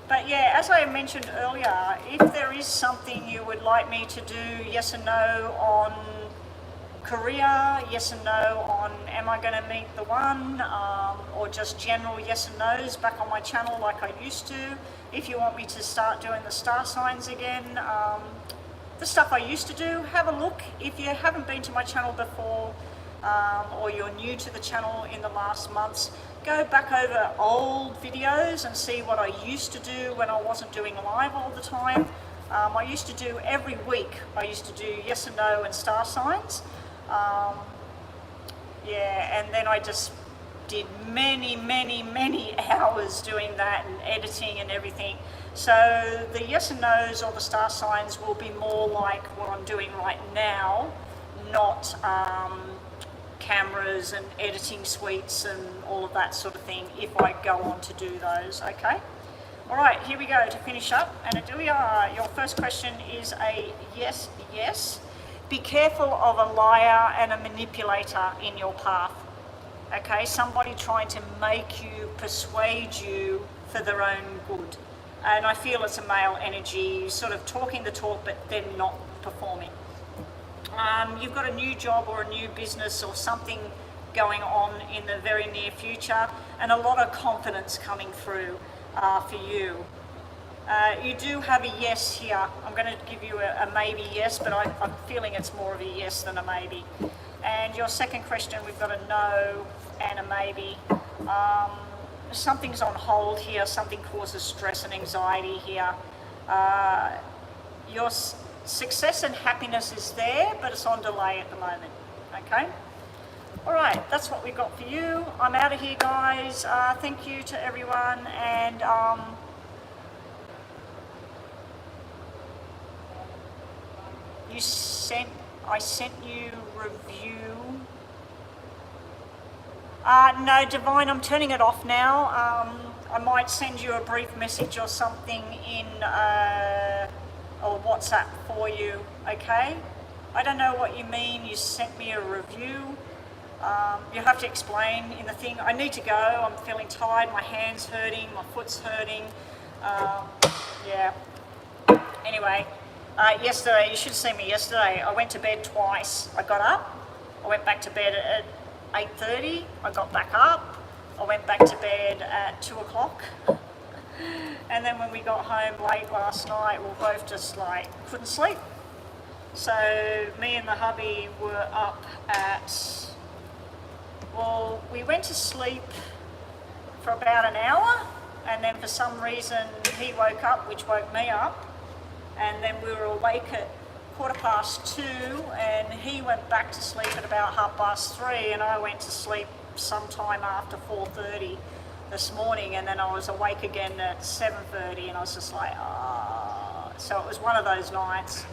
But yeah, as I mentioned earlier, if there is something you would like me to do yes and no on career, yes and no on am I going to meet the one, or just general yes and no's back on my channel like I used to, if you want me to start doing the star signs again, the stuff I used to do, have a look. If you haven't been to my channel before, or you're new to the channel in the last months, go back over old videos and see what I used to do when I wasn't doing live all the time. I used to do every week, I used to do yes and no and star signs. Yeah, and then I just did many hours doing that and editing and everything. So the yes and no's or the star signs will be more like what I'm doing right now, not cameras and editing suites and all of that sort of thing if I go on to do those, okay? All right, here we go to finish up. Anadilia, your first question is a yes. Be careful of a liar and a manipulator in your path, okay? Somebody trying to make you, persuade you for their own good. And I feel it's a male energy, sort of talking the talk but then not performing. You've got a new job or a new business or something going on in the very near future, and a lot of confidence coming through for you. You do have a yes here. I'm going to give you a maybe yes, but I'm feeling it's more of a yes than a maybe. And your second question, we've got a no and a maybe. Something's on hold here. Something causes stress and anxiety here. Your success and happiness is there, but it's on delay at the moment, okay? All right, that's what we got for you. I'm out of here, guys. Thank you to everyone, and I sent you review. No, Divine, I'm turning it off now. I might send you a brief message or something in or WhatsApp for you, okay? I don't know what you mean, you sent me a review. You have to explain in the thing. I need to go, I'm feeling tired, my hand's hurting, my foot's hurting. Yeah. Anyway, yesterday, you should have seen me yesterday. I went to bed twice. I got up, I went back to bed at 8:30, I got back up, I went back to bed at 2 o'clock. And then when we got home late last night, we both just like couldn't sleep. So me and the hubby were up at, well, we went to sleep for about an hour, and then for some reason he woke up, which woke me up, and then we were awake at 2:15, and he went back to sleep at about 3:30, and I went to sleep sometime after 4:30 this morning, and then I was awake again at 7:30, and I was just like, ah. So it was one of those nights.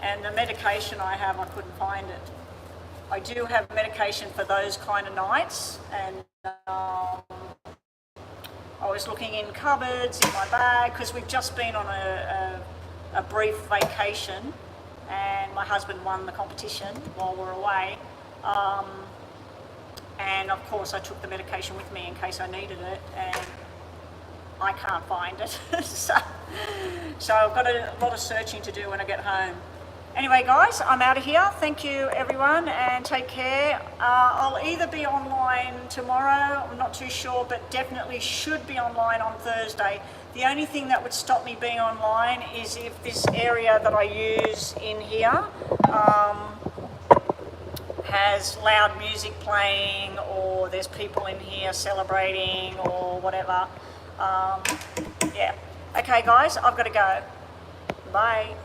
And the medication I have, I couldn't find it. I do have medication for those kind of nights, and I was looking in cupboards, in my bag, because we've just been on a brief vacation, and my husband won the competition while we're away. And of course I took the medication with me in case I needed it, and I can't find it. so I've got a lot of searching to do when I get home. Anyway guys, I'm out of here. Thank you everyone, and take care. I'll either be online tomorrow, I'm not too sure, but definitely should be online on Thursday. The only thing that would stop me being online is if this area that I use in here has loud music playing, or there's people in here celebrating or whatever. Yeah. Okay guys, I've got to go. Bye.